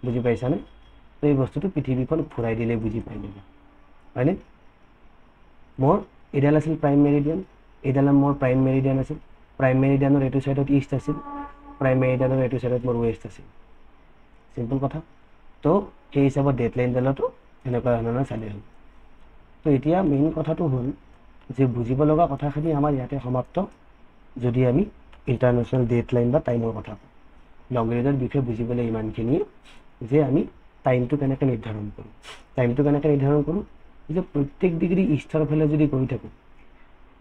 বুজি পাইছানে? তো এই বস্তুটো পৃথিৱীখন ঘূৰাই দিলে বুজি পাই যাবা, হয়নে? মোৰ এইডাল আছিল প্ৰাইম মেৰিডিয়ান, এইডাল মোৰ প্ৰাইম মেৰিডিয়ান আছিল, প্ৰাইম মেৰিডিয়ানৰ এইটো ছাইডত ইষ্ট আছিল, প্ৰাইম মেৰিডিয়ানৰ এইটো ছাইডত মোৰ ৱেষ্ট আছিল, চিম্পল কথা। তো সেই হিচাপত ডেট লাইনডালতো এনেকুৱা ধৰণৰ চালে হ'ল। তো এতিয়া মেইন কথাটো হ'ল যে বুজিব লগা কথাখিনি আমাৰ ইয়াতে সমাপ্ত, যদি আমি ইণ্টাৰনেশ্যনেল ডেট লাইন বা টাইমৰ কথা কওঁ। লং ৰেঞ্জৰ বিষয়ে বুজিবলৈ ইমানখিনিয়ে, যে আমি টাইমটো কেনেকৈ নিৰ্ধাৰণ কৰোঁ। যে প্ৰত্যেক ডিগ্ৰী ইষ্টৰ ফালে যদি গৈ থাকোঁ,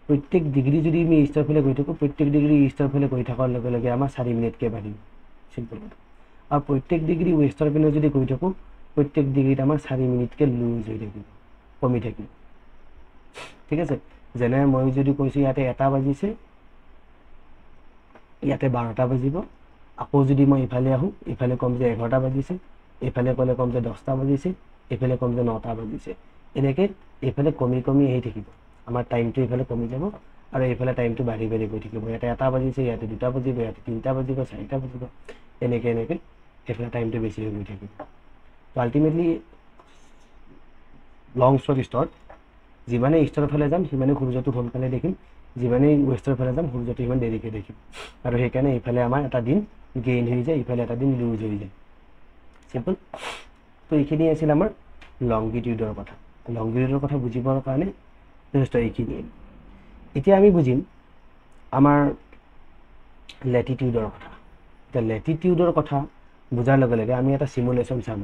প্ৰত্যেক ডিগ্ৰী যদি আমি ইষ্টৰ ফালে গৈ থাকোঁ, প্ৰত্যেক ডিগ্ৰী ইষ্টৰ ফালে গৈ থকাৰ লগে লগে আমাৰ 4 মিনিটকৈ বাঢ়িব, চিম্পল কথা। আৰু প্ৰত্যেক ডিগ্ৰী ৱেষ্টৰ পিনে যদি গৈ থাকোঁ, প্ৰত্যেক ডিগ্ৰীত আমাৰ 4 মিনিটকৈ লুজ হৈ থাকিব, কমি থাকিব, ঠিক আছে। যেনে মই যদি কৈছোঁ ইয়াতে 1টা বাজিছে, ইয়াতে 12টা বাজিব, আকৌ যদি মই ইফালে আহোঁ, ইফালে ক'ম যে 11টা বাজিছে, এইফালে ক'লে ক'ম যে 10টা বাজিছে, এইফালে ক'ম যে 9টা বাজিছে। এনেকৈ এইফালে কমি আহি থাকিব, আমাৰ টাইমটো এইফালে কমি যাব, আৰু এইফালে টাইমটো বাঢ়ি গৈ থাকিব। ইয়াতে 1টা বাজিছে, ইয়াতে 2টা বাজিব, ইয়াতে 3টা বাজিব, 4টা বাজিব, এনেকৈ এইফালে টাইমটো বেছি হৈ গৈ থাকিব। তো আল্টিমেটলি লং ষ্টৰী ষ্টৰ্ট, যিমানেই ইষ্টৰ ফালে যাম সিমানেই সূৰ্যটো সোনকালে দেখিম, যিমানেই ৱেষ্টৰ ফালে যাম সূৰ্যটো সিমান দেৰিকৈ দেখিম, আৰু সেইকাৰণে এইফালে আমাৰ এটা দিন গেইন হৈ যায়, ইফালে এটা দিন লুজ হৈ যায়। চিম্পল। তো এইখিনি আছিল আমাৰ লংগিটিউডৰ কথা। লংগিটিউডৰ কথা বুজিবৰ কাৰণে যথেষ্ট এইখিনিয়ে। এতিয়া আমি বুজিম আমাৰ লেটিটিউডৰ কথা। এতিয়া লেটিটিউডৰ কথা বুজাৰ লগে লগে আমি এটা চিমুলেশ্যন চাম।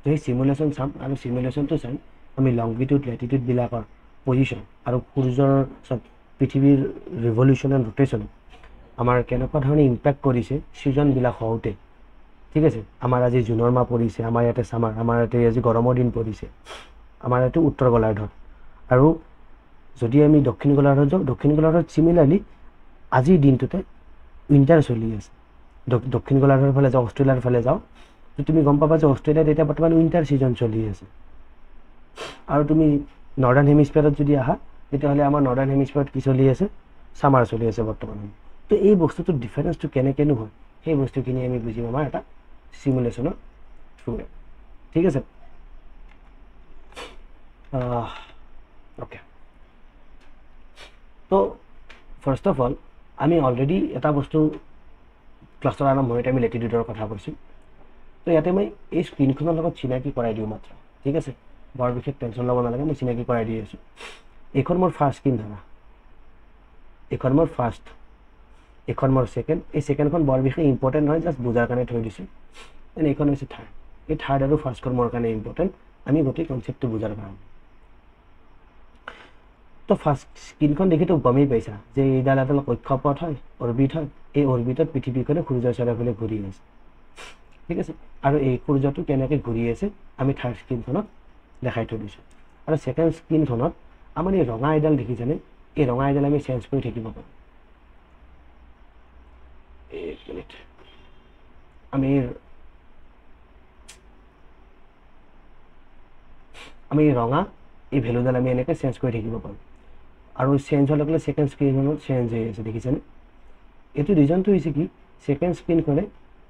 তো সেই চিমুলেশ্যন চাম, আৰু চিমুলেশ্যনটো চাই আমি লংগিটিউড লেটিটিউডবিলাকৰ পজিশ্যন আৰু সূৰ্যৰ পৃথিৱীৰ ৰিভলিউশ্যন এণ্ড ৰোটেশ্যন আমাৰ কেনেকুৱা ধৰণে ইম্পেক্ট কৰিছে ছিজনবিলাক হওঁতে। ঠিক আছে, আমাৰ আজি জুনৰ মাহ পৰিছে, আমাৰ ইয়াতে চামাৰ, আমাৰ ইয়াতে আজি গৰমৰ দিন পৰিছে, আমাৰ ইয়াতে উত্তৰ গোলাৰ্ধত। আৰু যদি আমি দক্ষিণ গোলাৰ্ধত যাওঁ, দক্ষিণ গোলাৰ্ধত চিমিলাৰলি আজিৰ দিনটোতে উইণ্টাৰ চলি আছে। দক্ষিণ গোলাৰ্ধৰ ফালে যাওঁ, অষ্ট্ৰেলিয়াৰ ফালে যাওঁ, তুমি গম পাবা যে অষ্ট্ৰেলিয়াত এতিয়া বৰ্তমান উইণ্টাৰ ছিজন চলি আছে। আৰু তুমি নৰ্দাৰ্ণ হেমিস্ফিয়াৰত যদি আহা, তেতিয়াহ'লে আমাৰ নৰ্দাৰ্ণ হেমিস্ফিয়াৰত কি চলি আছে, ছামাৰ চলি আছে বৰ্তমান। তো এই বস্তুটোৰ ডিফাৰেঞ্চটো কেনেকৈনো হয়, সেই বস্তুখিনি আমি বুজিম আমাৰ এটা চিমুলেশ্যনৰ থ্ৰুৰে। ঠিক আছে, অ'কে। তো ফাৰ্ষ্ট অফ অল আমি অলৰেডি এটা বস্তু ক্লাছৰ আৰম্ভণিতে আমি লেটিটিউডৰ কথা কৈছোঁ। তো ইয়াতে মই এই স্ক্ৰীনখনৰ লগত চিনাকি কৰাই দিওঁ মাত্ৰ। ঠিক আছে, বৰ বিশেষ টেনশ্যন ল'ব নালাগে, মই চিনাকি কৰাই দি আছোঁ। এইখন মোৰ ফাৰ্ষ্ট স্ক্ৰীন ধৰা, এইখন মোৰ ফাৰ্ষ্ট, এইখন মোৰ ছেকেণ্ড। এই ছেকেণ্ডখন বৰ বিশেষ ইম্পৰ্টেণ্ট নহয়, জাষ্ট বুজাৰ কাৰণে থৈ দিছোঁ। এণ্ড এইখন হৈছে থাৰ্ড। এই থাৰ্ড আৰু ফাৰ্ষ্টখন মোৰ কাৰণে ইম্পৰ্টেণ্ট, আমি গোটেই কনচেপ্টটো বুজাৰ কাৰণে। তো ফাৰ্ষ্ট স্ক্ৰীনখন দেখিতো গমেই পাইছা যে এইডাল এডাল কক্ষপথ হয়, অৰ্বিট হয়। এই অৰ্বিটত পৃথিৱীখনে সূৰ্যৰ চাৰিওফালে ঘূৰি আছে। ঠিক আছে, আৰু এই সূৰ্যটো কেনেকৈ ঘূৰি আছে আমি থাৰ্ড স্ক্ৰীনখনত দেখাই থৈ দিছোঁ। আৰু ছেকেণ্ড স্ক্ৰীনখনত আমাৰ এই ৰঙা আইডাল দেখিছেনে, এই ৰঙা আইডাল আমি চেঞ্জ কৰি থাকিব পাৰোঁ। এক মিনিট, আমি ৰঙা এই ভেলুডাল আমি এনেকৈ চেঞ্জ কৰি থাকিব পাৰোঁ। আৰু চেঞ্জ হোৱাৰ লগে লগে ছেকেণ্ড স্ক্ৰীনখনত চেঞ্জ হৈ আছে, দেখিছেনে? এইটো ৰিজনটো হৈছে কি, ছেকেণ্ড স্ক্ৰীনখনে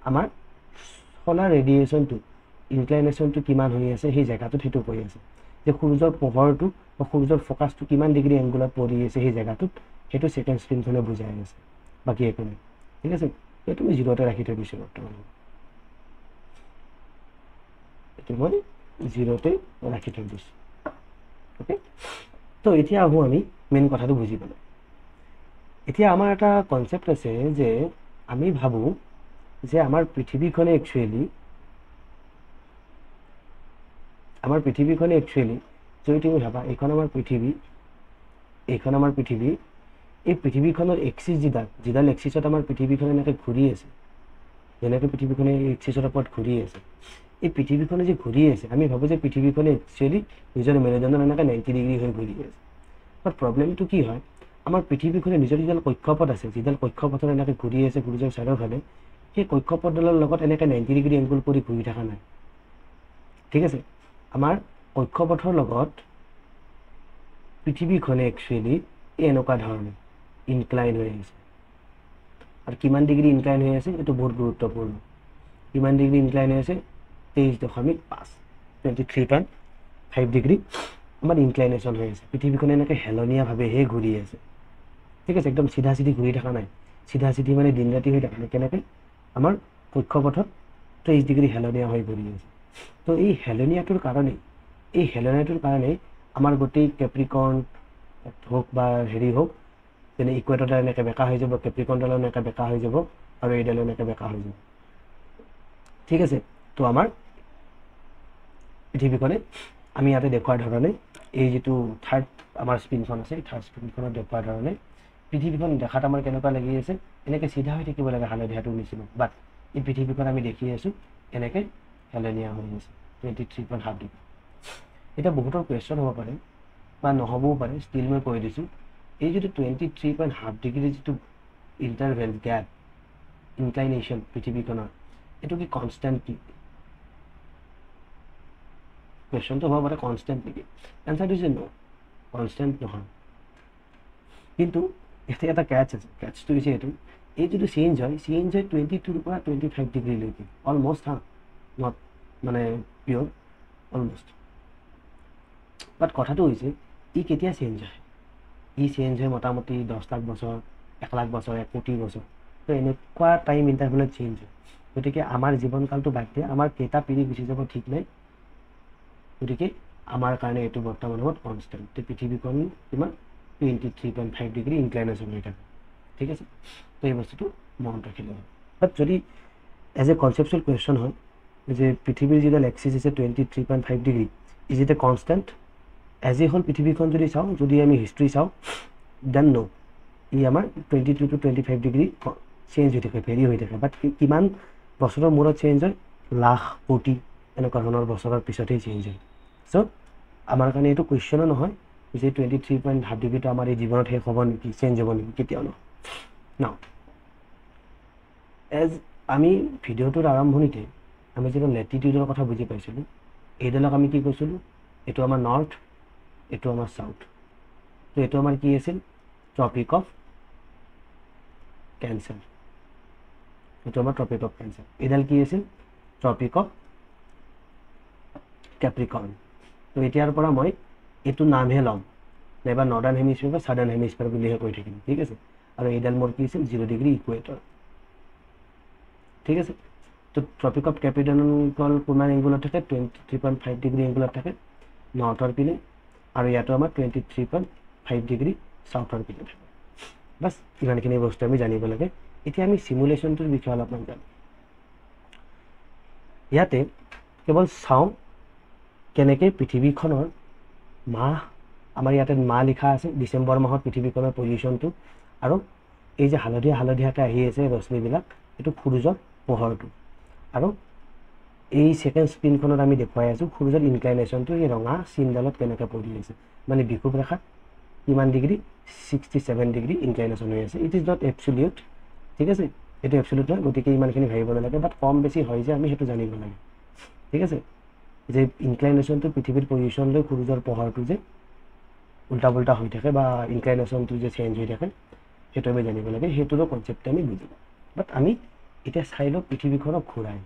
আমাৰ চলাৰ ৰেডিয়েশ্যনটো, ইনক্লাইনেশ্যনটো কিমান হৈ আছে সেই জেগাটোত সেইটো কৈ আছে, যে সূৰ্যৰ পোহৰটো বা সূৰ্যৰ ফ'কাছটো কিমান ডিগ্ৰী এংগুলত পৰি আছে সেই জেগাটোত, সেইটো ছেকেণ্ড স্ক্ৰীনখনে বুজাই আছে, বাকী একো নাই। ঠিক আছে, এইটো মই 0তে ৰাখি থৈ দিছোঁ বৰ্তমান, এইটো মই 0তে ৰাখি থৈ দিছোঁ। অ'কে, তো এতিয়া আহোঁ আমি মেইন কথাটো বুজিবলৈ। এতিয়া আমাৰ এটা কনচেপ্ট আছে যে আমি ভাবোঁ যে আমাৰ পৃথিৱীখনে একচুৱেলি যদি তুমি ভাবা এইখন আমাৰ পৃথিৱী, এইখন আমাৰ পৃথিৱী, এই পৃথিৱীখনৰ এক্সিছ যিডাল এক্সিছত আমাৰ পৃথিৱীখন এনেকৈ ঘূৰি আছে, যেনেকৈ পৃথিৱীখনে এই এক্সিছৰ ওপৰত ঘূৰি আছে, এই পৃথিৱীখনে যে ঘূৰি আছে আমি ভাবোঁ যে পৃথিৱীখনে একচুৱেলি নিজৰ মেৰুদণ্ডত এনেকৈ 90 ডিগ্ৰী হৈ ঘূৰি আছে। বাট প্ৰব্লেমটো কি হয়, আমাৰ পৃথিৱীখনে নিজৰ যিডাল কক্ষপথ আছে, যিডাল কক্ষপথত এনেকৈ ঘূৰি আছে সূৰ্যৰ চাৰিওফালে, সেই কক্ষপথডালৰ লগত এনেকৈ 90 ডিগ্ৰী এংগুল কৰি ঘূৰি থকা নাই। ঠিক আছে, আমাৰ কক্ষপথৰ লগত পৃথিৱীখনে একচুৱেলি এনেকুৱা ধৰণে ইনক্লাইন হৈ আছে। আৰু কিমান ডিগ্ৰী ইনক্লাইন হৈ আছে এইটো বহুত গুৰুত্বপূৰ্ণ। কিমান ডিগ্ৰী ইনক্লাইন হৈ আছে, 23.5, 23.5 ডিগ্ৰী আমাৰ ইনক্লাইনেশ্যন হৈ আছে। পৃথিৱীখনে এনেকৈ হেলনীয়াভাৱেহে ঘূৰি আছে। ঠিক আছে, একদম চিধা চিধি ঘূৰি থকা নাই, চিধা চিধি মানে দিন ৰাতি হৈ থকা নাই, কেনেকৈ আমাৰ কক্ষপথত 23 ডিগ্ৰী হেলনীয়া হৈ ঘূৰি আছে। তো এই হেলনীয়াটোৰ কাৰণেই আমাৰ গোটেই কেপ্ৰিকৰ্ণ হওক বা হেৰি হওক, যেনে ইকুৱেটৰডাল এনেকৈ বেকা হৈ যাব, কেপ্ৰিকৰ্ণডালো এনেকৈ বেকা হৈ যাব, আৰু এইডালো এনেকৈ বেকা হৈ যাব। ঠিক আছে, তো আমাৰ পৃথিৱীখনে আমি ইয়াতে দেখুৱাৰ ধৰণে, এই যিটো থাৰ্ড আমাৰ স্ক্ৰীনখন আছে, এই থাৰ্ড স্ক্ৰীনখনত দেখুৱাৰ ধৰণে পৃথিৱীখন দেখাত আমাৰ কেনেকুৱা লাগি আছে, এনেকৈ চিধা হৈ থাকিব লাগে হালধীয়াটোৰ নিচিনা, বাট এই পৃথিৱীখন আমি দেখি আছোঁ এনেকৈ হেলনীয়া হৈ আছে 23.5 ডিগ্ৰী। এতিয়া বহুতৰ কুৱেশ্যন হ'ব পাৰে বা নহ'বও পাৰে, ষ্টিল মই কৈ দিছোঁ, এই যিটো 23.5 ডিগ্ৰী যিটো ইণ্টাৰভেল গেপ ইনক্লাইনেশ্যন পৃথিৱীখনৰ, এইটো কি কনষ্টেণ্ট কি? কুৱেশ্যনটো হ'ব পাৰে কনষ্টেণ্ট নেকি? এনচাৰটো হৈছে ন, কনষ্টেণ্ট নহয়। কিন্তু ইয়াতে এটা কেটচ আছে, কেটচটো হৈছে এইটো, এই যিটো চেঞ্জ হয় 22 পৰা 25 ডিগ্ৰীলৈকে, অলমষ্ট নট মানে পিয়'ৰ, অলমষ্ট। বাট কথাটো হৈছে ই কেতিয়া চেঞ্জ হয়, ই চেঞ্জ হয় মোটামুটি 10 লাখ বছৰ, 1 লাখ বছৰ, 1 কোটি বছৰ। তো এনেকুৱা টাইম ইণ্টাৰভেলত চেঞ্জ হয়। গতিকে আমাৰ জীৱনকালটো বাদ দিয়ে আমাৰ কেইটা পিঢ়ি গুচি যাব ঠিক নাই। গতিকে আমাৰ কাৰণে এইটো বৰ্তমান সময়ত কনষ্টেণ্ট। পৃথিৱীখন কিমান 23.5 ডিগ্ৰী ইনক্লাইনেশ্যন হৈ থাকে। ঠিক আছে, তো এই বস্তুটো মনত ৰাখিলে হয়। বাট যদি এজ এ কনচেপচুৱেল কুৱেশ্যন হয় যে পৃথিৱীৰ যিডাল এক্সিছ আছে 23.5 degree, is it a constant? As a হ'ল পৃথিৱীখন যদি চাওঁ, যদি আমি হিষ্ট্ৰী চাওঁ, দেন ন', ই আমাৰ 22 to 25 ডিগ্ৰী চেঞ্জ হৈ থাকে, ভেৰি হৈ থাকে। বাট কিমান বছৰৰ মূৰত চেঞ্জ হয়? লাখ, কোটি এনেকুৱা ধৰণৰ বছৰৰ পিছতহে চেঞ্জ হয়। চ' আমাৰ কাৰণে এইটো কুৱেশ্যনো নহয় যে 23.5 ডিগ্ৰীটো আমাৰ এই জীৱনত শেষ হ'ব নেকি, চেঞ্জ হ'ব নেকি, কেতিয়াও নহয়। ন, এজ আমি ভিডিঅ'টোৰ আৰম্ভণিতে আমি যিটো লেটিটিউডৰ কথা বুজি পাইছিলোঁ, এইডালক আমি কি কৈছিলোঁ? এইটো আমাৰ নৰ্থ, এইটো আমাৰ চাউথ। তো এইটো আমাৰ কি আছিল? Tropic of Cancer. এইটো আমাৰ ট্ৰপিক অফ কেঞ্চাৰ। এইডাল কি আছিল? Tropic of Capricorn. তো এতিয়াৰ পৰা মই এইটো নামহে ল'ম, নাইবা নৰ্দাৰ্ণ হেমিস্ফিয়াৰ বা ছাদাৰ্ণ হেমিস্ফিয়াৰ বুলিহে কৈ থাকিম। ঠিক আছে, আৰু এইডাল মোৰ কি আছিল? 0 ডিগ্ৰী ইকুৱেটৰ। ঠিক আছে, তো ট্ৰপিক অফ কেপ্ৰিকৰ্ণ কিমান এংগুলত থাকে? 23.5 ডিগ্ৰী এংগুলত থাকে নৰ্থৰ পিনে, আৰু ইয়াতো আমাৰ 23.5 ডিগ্ৰী চাউথৰ পিনে থাকে। বাছ ইমানখিনি বস্তু আমি জানিব লাগে। এতিয়া আমি চিমুলেশ্যনটোৰ বিষয়ে অলপমান জানো। ইয়াতে কেৱল চাওঁ কেনেকৈ পৃথিৱীখনৰ মাহ, আমাৰ ইয়াতে মাহ লিখা আছে, ডিচেম্বৰ মাহত পৃথিৱীখনৰ পজিশ্যনটো, আৰু এই যে হালধীয়া হালধীয়াকৈ আহি আছে ৰশ্মিবিলাক, এইটো সূৰ্যৰ পোহৰটো। আৰু এই ছেকেণ্ড স্ক্ৰীনখনত আমি দেখুৱাই আছোঁ সূৰ্যৰ ইনক্লাইনেশ্যনটো এই ৰঙা চিনডালত কেনেকৈ পৰি আছে, মানে বিষুৱ ৰেখাত কিমান ডিগ্ৰী? 67 ডিগ্ৰী ইনক্লাইনেশ্যন হৈ আছে। It is not absolute. ঠিক আছে, এইটো এবচলিউট নহয়, গতিকে ইমানখিনি ভাবিব নালাগে। বাট কম বেছি হয় যে আমি সেইটো জানিব লাগে। ঠিক আছে, যে ইনক্লাইনেশ্যনটো পৃথিৱীৰ পজিশ্যন লৈ সূৰ্যৰ পোহৰটো যে উল্টা পুল্টা হৈ থাকে বা ইনক্লাইনেশ্যনটো যে চেঞ্জ হৈ থাকে, সেইটো আমি জানিব লাগে। সেইটোৰো কনচেপ্টটো আমি বুজিম। বাট আমি এতিয়া চাই লওঁ পৃথিৱীখনক ঘূৰাই।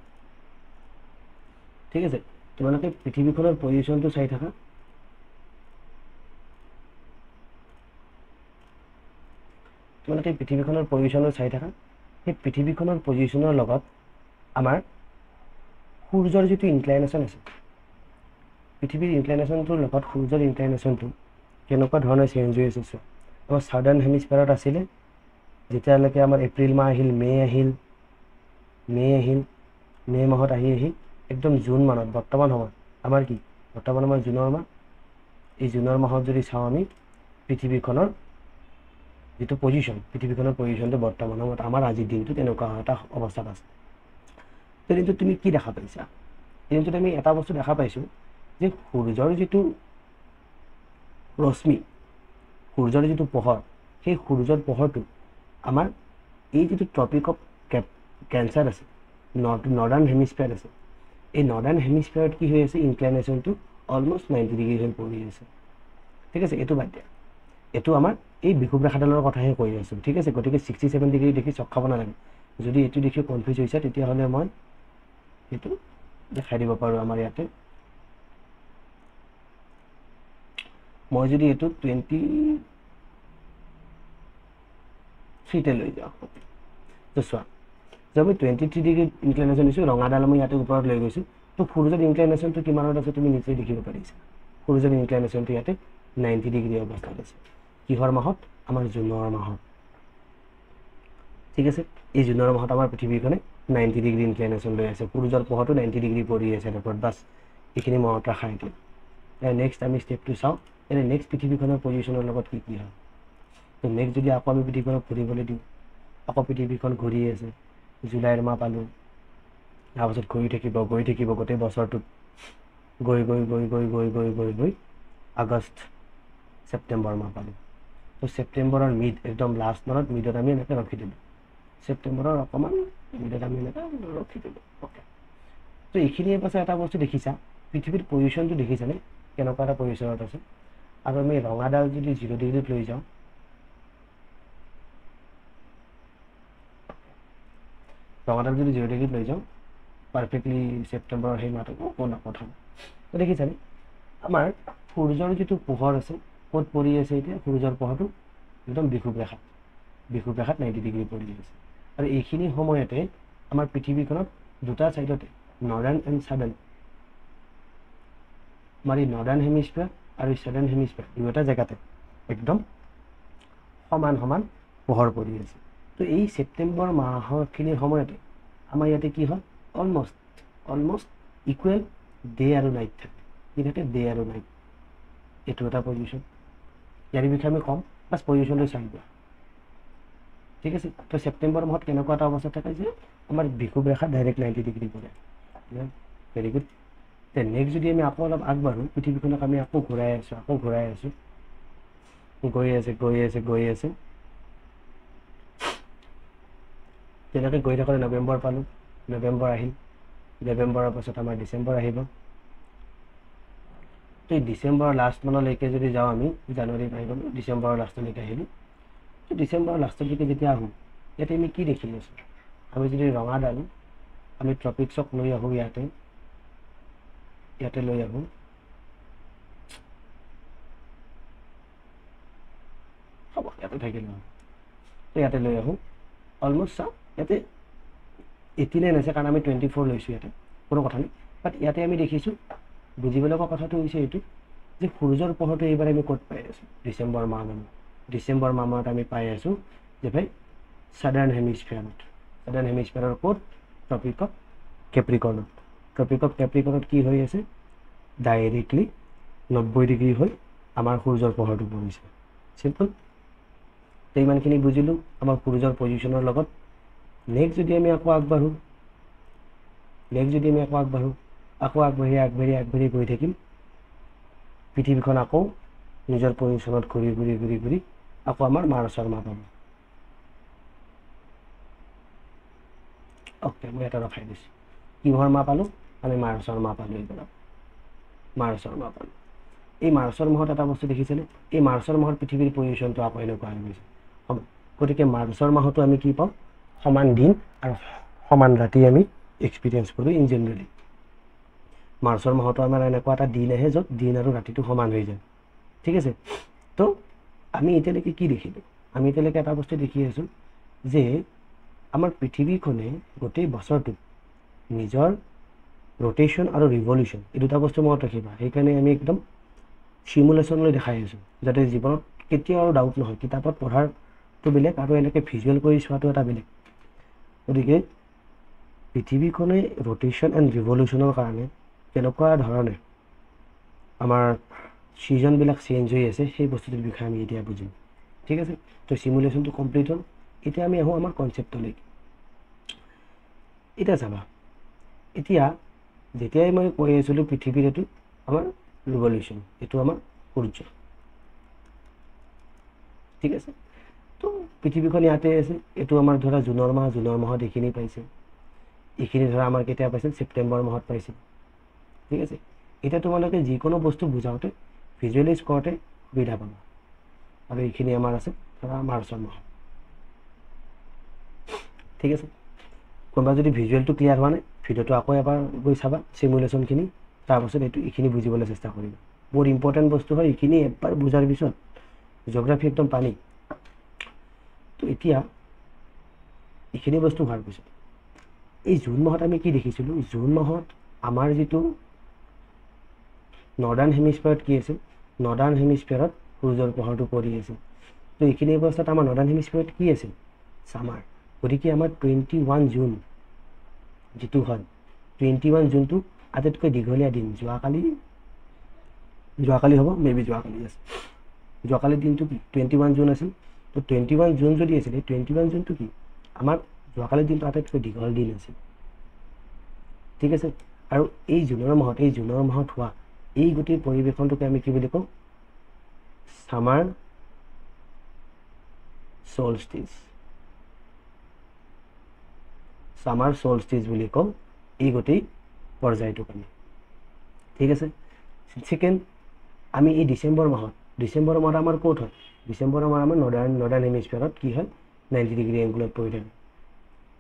ঠিক আছে, তোমালোকে পৃথিৱীখনৰ পজিশ্যনটো চাই থাকা। তোমালোকে পৃথিৱীখনৰ পজিশ্যনটো চাই থাকা। সেই পৃথিৱীখনৰ পজিশ্যনৰ লগত আমাৰ সূৰ্যৰ যিটো ইনক্লাইনেশ্যন আছে, পৃথিৱীৰ ইনক্লাইনেশ্যনটোৰ লগত সূৰ্যৰ ইনক্লাইনেশ্যনটো কেনেকুৱা ধৰণে চেঞ্জ হৈ আছে। আমাৰ ছাউদাৰ্ণ হেমিস্ফিয়াৰত আছিলে, যেতিয়ালৈকে আমাৰ এপ্ৰিল মাহ আহিল, মে' আহিল, মে' মাহত আহি একদম জুন মাহত, বৰ্তমান সময়ত আমাৰ কি? বৰ্তমান আমাৰ জুনৰ মাহ। এই জুনৰ মাহত যদি চাওঁ আমি পৃথিৱীখনৰ যিটো পজিশ্যন, পৃথিৱীখনৰ পজিশ্যনটো বৰ্তমান সময়ত আমাৰ আজিৰ দিনটোত এনেকুৱা এটা অৱস্থাত আছে। তো দিনটোত তুমি কি দেখা পাইছা? দিনটোত আমি এটা বস্তু দেখা পাইছোঁ যে সূৰ্যৰ যিটো ৰশ্মি, সূৰ্যৰ যিটো পোহৰ, সেই সূৰ্যৰ পোহৰটো আমাৰ এই যিটো ট্ৰপিক অফ কেঞ্চাৰ আছে, নৰ্দাৰ্ণ হেমিস্ফিয়াৰ আছে, এই নৰ্দাৰ্ণ হেমিস্ফিয়াৰত কি হৈ আছে? ইনক্লাইনেশ্যনটো অলমষ্ট 90 ডিগ্ৰী হৈ পৰি আছে। ঠিক আছে, এইটো বাদ দিয়া, এইটো আমাৰ এই বিষুৱ ৰেখাডালৰ কথাহে কৈ আছোঁ। ঠিক আছে, গতিকে 67 ডিগ্ৰী দেখি চক খাব নালাগে। যদি এইটো দেখি কনফিউজ হৈছে তেতিয়াহ'লে মই সেইটো দেখাই দিব পাৰোঁ। আমাৰ ইয়াতে মই যদি এইটো 23 লৈ যাওঁ, তো চোৱা, যে আমি 23 ডিগ্ৰী ইনক্লাইনেশ্যন দিছোঁ, ৰঙাডাল আমি ইয়াতে ওপৰত লৈ গৈছোঁ। তো সূৰ্যৰ ইনক্লাইনেশ্যনটো কিমানত আছে তুমি নিজেই দেখিব পাৰিছা। সূৰ্যৰ ইনক্লাইনেশ্যনটো ইয়াতে 90 ডিগ্ৰী অৱস্থাত আছে। কিহৰ মাহত? আমাৰ জুনৰ মাহত। ঠিক আছে, এই জুনৰ মাহত আমাৰ পৃথিৱীখনে 90 ডিগ্ৰী ইনক্লাইনেশ্যন লৈ আছে, সূৰ্যৰ পোহৰটো 90 ডিগ্ৰী পৰি আছে ওপৰত। বাছ এইখিনি মনত ৰাখা। এতিয়া নেক্সট আমি ষ্টেপটো চাওঁ, এনে নেক্সট পৃথিৱীখনৰ পজিশ্যনৰ লগত কি কি হয়। তো নেক্সট যদি আকৌ আমি পৃথিৱীখনক ঘূৰিবলৈ দিওঁ, আকৌ পৃথিৱীখন ঘূৰি আছে, জুলাইৰ মাহ পালোঁ, তাৰপাছত ঘূৰি থাকিব গোটেই বছৰটোত, গৈ আগষ্ট ছেপ্টেম্বৰ মাহ পালোঁ। তো ছেপ্টেম্বৰৰ একদম লাষ্ট মানত মিডত আমি এনেকৈ ৰখি দিলোঁ, ছেপ্টেম্বৰৰ অকণমান মিডত আমি এনেকৈ ৰখি দিলোঁ। অ'কে, তো এইখিনিয়ে পাছে এটা বস্তু দেখিছা, পৃথিৱীৰ পজিশ্যনটো দেখিছানে কেনেকুৱা এটা পজিশ্যনত আছে। আৰু আমি ৰঙাডাল যদি 0 ডিগ্ৰীত লৈ যাওঁ, পাৰফেক্টলি ছেপ্টেম্বৰৰ সেই মাহটো কথা। তো দেখিছানে আমাৰ সূৰ্যৰ যিটো পোহৰ আছে ক'ত পৰি আছে এতিয়া সূৰ্যৰ পোহৰটো একদম বিষুৱ ৰেখাত 90 ডিগ্ৰী পৰি আছে আৰু এইখিনি সময়তে আমাৰ পৃথিৱীখনত দুটা ছাইডতে নৰ্দাৰ্ণ এণ্ড ছাদাৰ্ণ আমাৰ এই নৰ্দাৰ্ণ হেমিস্ফিয়াৰ আৰু ছাদাৰ্ণ হেমিস্ফিয়াৰ দুয়োটা জেগাতে একদম সমান সমান পোহৰ পৰি আছে তো এই ছেপ্টেম্বৰ মাহখিনিৰ সময়তে আমাৰ ইয়াতে কি হয় অলমষ্ট ইকুৱেল ডে আৰু নাইট থাকে কি থাকে ডে আৰু নাইট এইটো এটা পজিশ্যন ইয়াৰ বিষয়ে আমি ক'ম বাছ পজিশ্যনটো চাই লোৱা ঠিক আছে তো ছেপ্টেম্বৰ মাহত কেনেকুৱা এটা অৱস্থা থাকে যে আমাৰ বিষুৱ ৰেখা ডাইৰেক্ট 90 ডিগ্ৰী পৰে ভেৰি গুড তে নেক্সট যদি আমি আকৌ অলপ আগবাঢ়োঁ পৃথিৱীখনক আমি আকৌ ঘূৰাই আছোঁ গৈ আছে তেনেকৈ গৈ থাকোঁতে নৱেম্বৰ পালোঁ নৱেম্বৰ আহিল নৱেম্বৰৰ পাছত আমাৰ ডিচেম্বৰ আহিব তো এই ডিচেম্বৰৰ লাষ্ট মানলৈকে যদি যাওঁ আমি জানুৱাৰী পাই গ'লোঁ ডিচেম্বৰৰ লাষ্টলৈকে আহিলোঁ তো ডিচেম্বৰৰ লাষ্টলৈকে যেতিয়া আহোঁ ইয়াতে আমি কি দেখি আছোঁ আমি যদি ৰঙাডাল আমি ট্ৰপিক্সক লৈ আহোঁ ইয়াতে লৈ আহোঁ হ'ব ইয়াতে থাকিল তো ইয়াতে লৈ আহোঁ অলমষ্ট চাওঁ ইয়াতে 89 আছে কাৰণ আমি 24 লৈছোঁ ইয়াতে কোনো কথা নাই বাট ইয়াতে আমি দেখিছোঁ বুজিব লগা কথাটো হৈছে এইটো যে সূৰ্যৰ পোহৰটো এইবাৰ আমি ক'ত পাই আছোঁ ডিচেম্বৰ মাহত আমি পাই আছোঁ যে ভাই ছাদাৰ্ণ হেমিস্ফিয়াৰৰ ক'ত ট্ৰপিক অফ কেপ্ৰিকৰ্ণত কি হৈ আছে ডাইৰেক্টলি 90 ডিগ্ৰী হৈ আমাৰ সূৰ্যৰ পোহৰটো পৰিছে চিম্পল তো ইমানখিনি বুজিলোঁ আমাৰ সূৰ্যৰ পজিশ্যনৰ লগত নেক্সট যদি আমি আকৌ আগবাঢ়োঁ আগবাঢ়ি গৈ থাকিম পৃথিৱীখন আকৌ নিজৰ পজিশ্যনত ঘূৰি আকৌ আমাৰ মাৰ্চৰ মাহ পাব অ'কে মই এটা ৰখাই দিছোঁ কিহৰ মাহ পালোঁ আমি মাৰ্চৰ মাহ পালোঁ এই মাৰ্চৰ মাহত এটা বস্তু দেখিছেনে এই মাৰ্চৰ মাহত পৃথিৱীৰ পজিশ্যনটো আকৌ এনেকুৱা হৈ গৈছে গতিকে মাৰ্চৰ মাহতো আমি কি পাওঁ সমান দিন আৰু সমান ৰাতি আমি এক্সপিৰিয়েঞ্চ কৰোঁ ইন জেনেৰেলি মাৰ্চৰ মাহতো আমাৰ এনেকুৱা এটা দিন আহে য'ত দিন আৰু ৰাতিটো সমান হৈ যায় ঠিক আছে তো আমি এতিয়ালৈকে কি দেখিলোঁ আমি এতিয়ালৈকে এটা বস্তু দেখি আছোঁ যে আমাৰ পৃথিৱীখনে গোটেই বছৰটোত নিজৰ ৰোটেশ্যন আৰু ৰিভলিউশ্যন এই দুটা বস্তু মনত ৰাখিবা সেইকাৰণে আমি একদম চিমুলেশ্যনলৈ দেখাই আছোঁ যাতে জীৱনত কেতিয়াও আৰু ডাউট নহয় কিতাপত পঢ়াৰটো বেলেগ আৰু এনেকৈ ভিজুৱেল কৰি চোৱাটো এটা বেলেগ গতিকে পৃথিৱীখনে ৰোটেশ্যন এণ্ড ৰিভলিউশ্যনৰ কাৰণে কেনেকুৱা ধৰণে আমাৰ ছিজনবিলাক চেঞ্জ হৈ আছে সেই বস্তুটোৰ বিষয়ে আমি এতিয়া বুজিম ঠিক আছে তো চিমুলেশ্যনটো কমপ্লিট হ'ল এতিয়া আমি আহোঁ আমাৰ কনচেপ্টলৈকে এতিয়া চাবা এতিয়া যেতিয়াই মই কৈ আছিলোঁ পৃথিৱীৰ এইটো আমাৰ ৰিভলিউশ্যন এইটো আমাৰ সূৰ্য ঠিক আছে তো পৃথিৱীখন ইয়াতে আছে এইটো আমাৰ ধৰা জুনৰ মাহত এইখিনি পাইছে এইখিনি ধৰা আমাৰ কেতিয়া পাইছিল ছেপ্টেম্বৰ মাহত পাইছিল ঠিক আছে এতিয়া তোমালোকে যিকোনো বস্তু বুজাওঁতে ভিজুৱেলাইজ কৰোঁতে সুবিধা পাবা আৰু এইখিনি আমাৰ আছে ধৰা মাৰ্চৰ মাহত ঠিক আছে কোনোবা যদি ভিজুৱেলটো ক্লিয়াৰ হোৱা নাই ভিডিঅ'টো আকৌ এবাৰ গৈ চাবা চিমুলেশ্যনখিনি তাৰপাছত এইখিনি বুজিবলৈ চেষ্টা কৰিবা বহুত ইম্পৰ্টেণ্ট বস্তু হয় এইখিনি এবাৰ বুজাৰ পিছত জিঅ'গ্ৰাফী একদম পানী তো এতিয়া এইখিনি বস্তু হোৱাৰ পিছত এই জুন মাহত আমি কি দেখিছিলোঁ জুন মাহত আমাৰ যিটো নৰ্দাৰ্ণ হেমিস্ফিয়াৰত কি আছিল নৰ্দাৰ্ণ হেমিস্ফিয়াৰত সূৰ্যৰ পোহৰটো পৰি আছিল তো এইখিনি অৱস্থাত আমাৰ নৰ্দাৰ্ণ হেমিস্ফিয়াৰত কি আছিল ছামাৰ গতিকে আমাৰ 21 জুন যিটো হয় 21 জুনটো আটাইতকৈ দীঘলীয়া দিন যোৱাকালি হ'ব মেবি যোৱাকালি দিনটো কি 21 জুন আছিল তো 21 জুন যদি আছিল এই 21 জুনটো কি আমাৰ যোৱাকালিৰ দিনটো আটাইতকৈ দীঘল দিন আছিল ঠিক আছে আৰু এই জুনৰ মাহত হোৱা এই গোটেই পৰিৱেশনটোকে আমি কি বুলি কওঁ ছামাৰ ছলষ্টিচ বুলি কওঁ এই গোটেই পৰ্যায়টোক আমি ঠিক আছে ছেকেণ্ড আমি এই ডিচেম্বৰ মাহত আমাৰ ক'ত হয় ডিচেম্বৰ মাহত আমাৰ নৰ্দাৰ্ণ হেমিস্ফিয়াৰত কি হয় 90 ডিগ্ৰী এংগুলত পৰি থাকে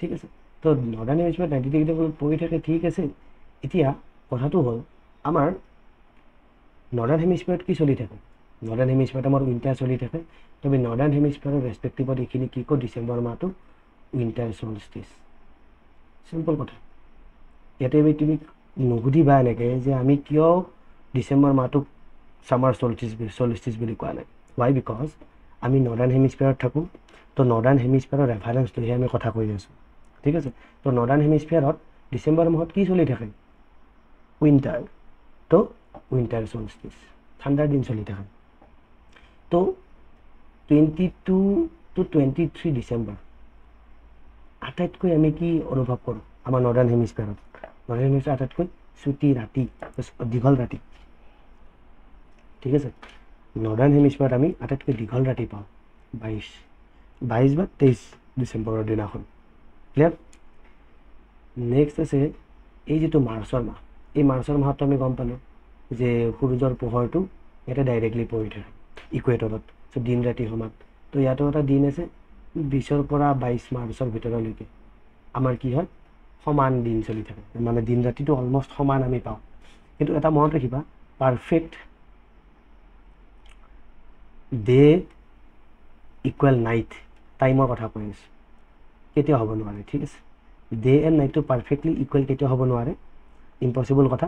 ঠিক আছে তো নৰ্দাৰ্ণ হেমিস্ফিয়াৰত 90 ডিগ্ৰী এংগুলত পৰি থাকে ঠিক আছে এতিয়া কথাটো হ'ল আমাৰ নৰ্দাৰ্ণ হেমিস্ফিয়াৰত কি চলি থাকে নৰ্দাৰ্ণ হেমিস্ফিয়াৰত আমাৰ উইণ্টাৰ চলি থাকে তো আমি নৰ্দাৰ্ণ হেমিস্ফিয়াৰৰ ৰেচপেক্টিভত এইখিনি কি কওঁ ডিচেম্বৰ মাহটো উইণ্টাৰ চলষ্টিচ চিম্পল কথা ইয়াতে আমি তুমি নুসুধিবা এনেকৈ যে আমি কিয় ডিচেম্বৰ মাহটোক ছামাৰ চলষ্টিচ বুলি কোৱা নাই ৱাই বিকজ আমি নৰ্দাৰ্ণ হেমিস্ফিয়াৰত থাকোঁ তো নৰ্দাৰ্ণ হেমিস্ফিয়াৰৰ ৰেফাৰেঞ্চ লৈহে আমি কথা কৈ আছোঁ ঠিক আছে তো নৰ্দাৰ্ণ হেমিস্ফিয়াৰত ডিচেম্বৰ মাহত কি চলি থাকে উইণ্টাৰ তো উইণ্টাৰ চলষ্টিচ ঠাণ্ডাৰ দিন চলি থাকে তো 22 to 23 ডিচেম্বৰ আটাইতকৈ আমি কি অনুভৱ কৰোঁ আমাৰ নৰ্দাৰ্ণ হেমিস্ফিয়াৰত নৰ্দাৰ্ণ হেমিস্ফিয়াৰত আটাইতকৈ ছুটি ৰাতি দীঘল ৰাতি ঠিক আছে নৰ্দাৰ্ণ হেমিস্ফিয়াৰত আমি আটাইতকৈ দীঘল ৰাতি পাওঁ 22 বা 23 ডিচেম্বৰৰ দিনাখন ক্লিয়াৰ নেক্সট আছে এই যিটো মাৰ্চৰ মাহ এই মাৰ্চৰ মাহতো আমি গম পালোঁ যে সূৰ্যৰ পোহৰটো ইয়াতে ডাইৰেক্টলি পৰি থাকে ইকুৱেটৰত চ' দিন ৰাতি সমান তো ইয়াতো এটা দিন আছে 20 পৰা 22 মাৰ্চৰ ভিতৰলৈকে আমাৰ কি হয় সমান দিন চলি থাকে মানে দিন ৰাতিটো অলমষ্ট সমান আমি পাওঁ কিন্তু এটা মনত ৰাখিবা পাৰফেক্ট ডে ইকুৱেল নাইট টাইমৰ কথা কৈ আছোঁ কেতিয়াও হ'ব নোৱাৰে ঠিক আছে ডে এণ্ড নাইটটো পাৰফেক্টলি ইকুৱেল কেতিয়াও হ'ব নোৱাৰে ইম্পচিবল কথা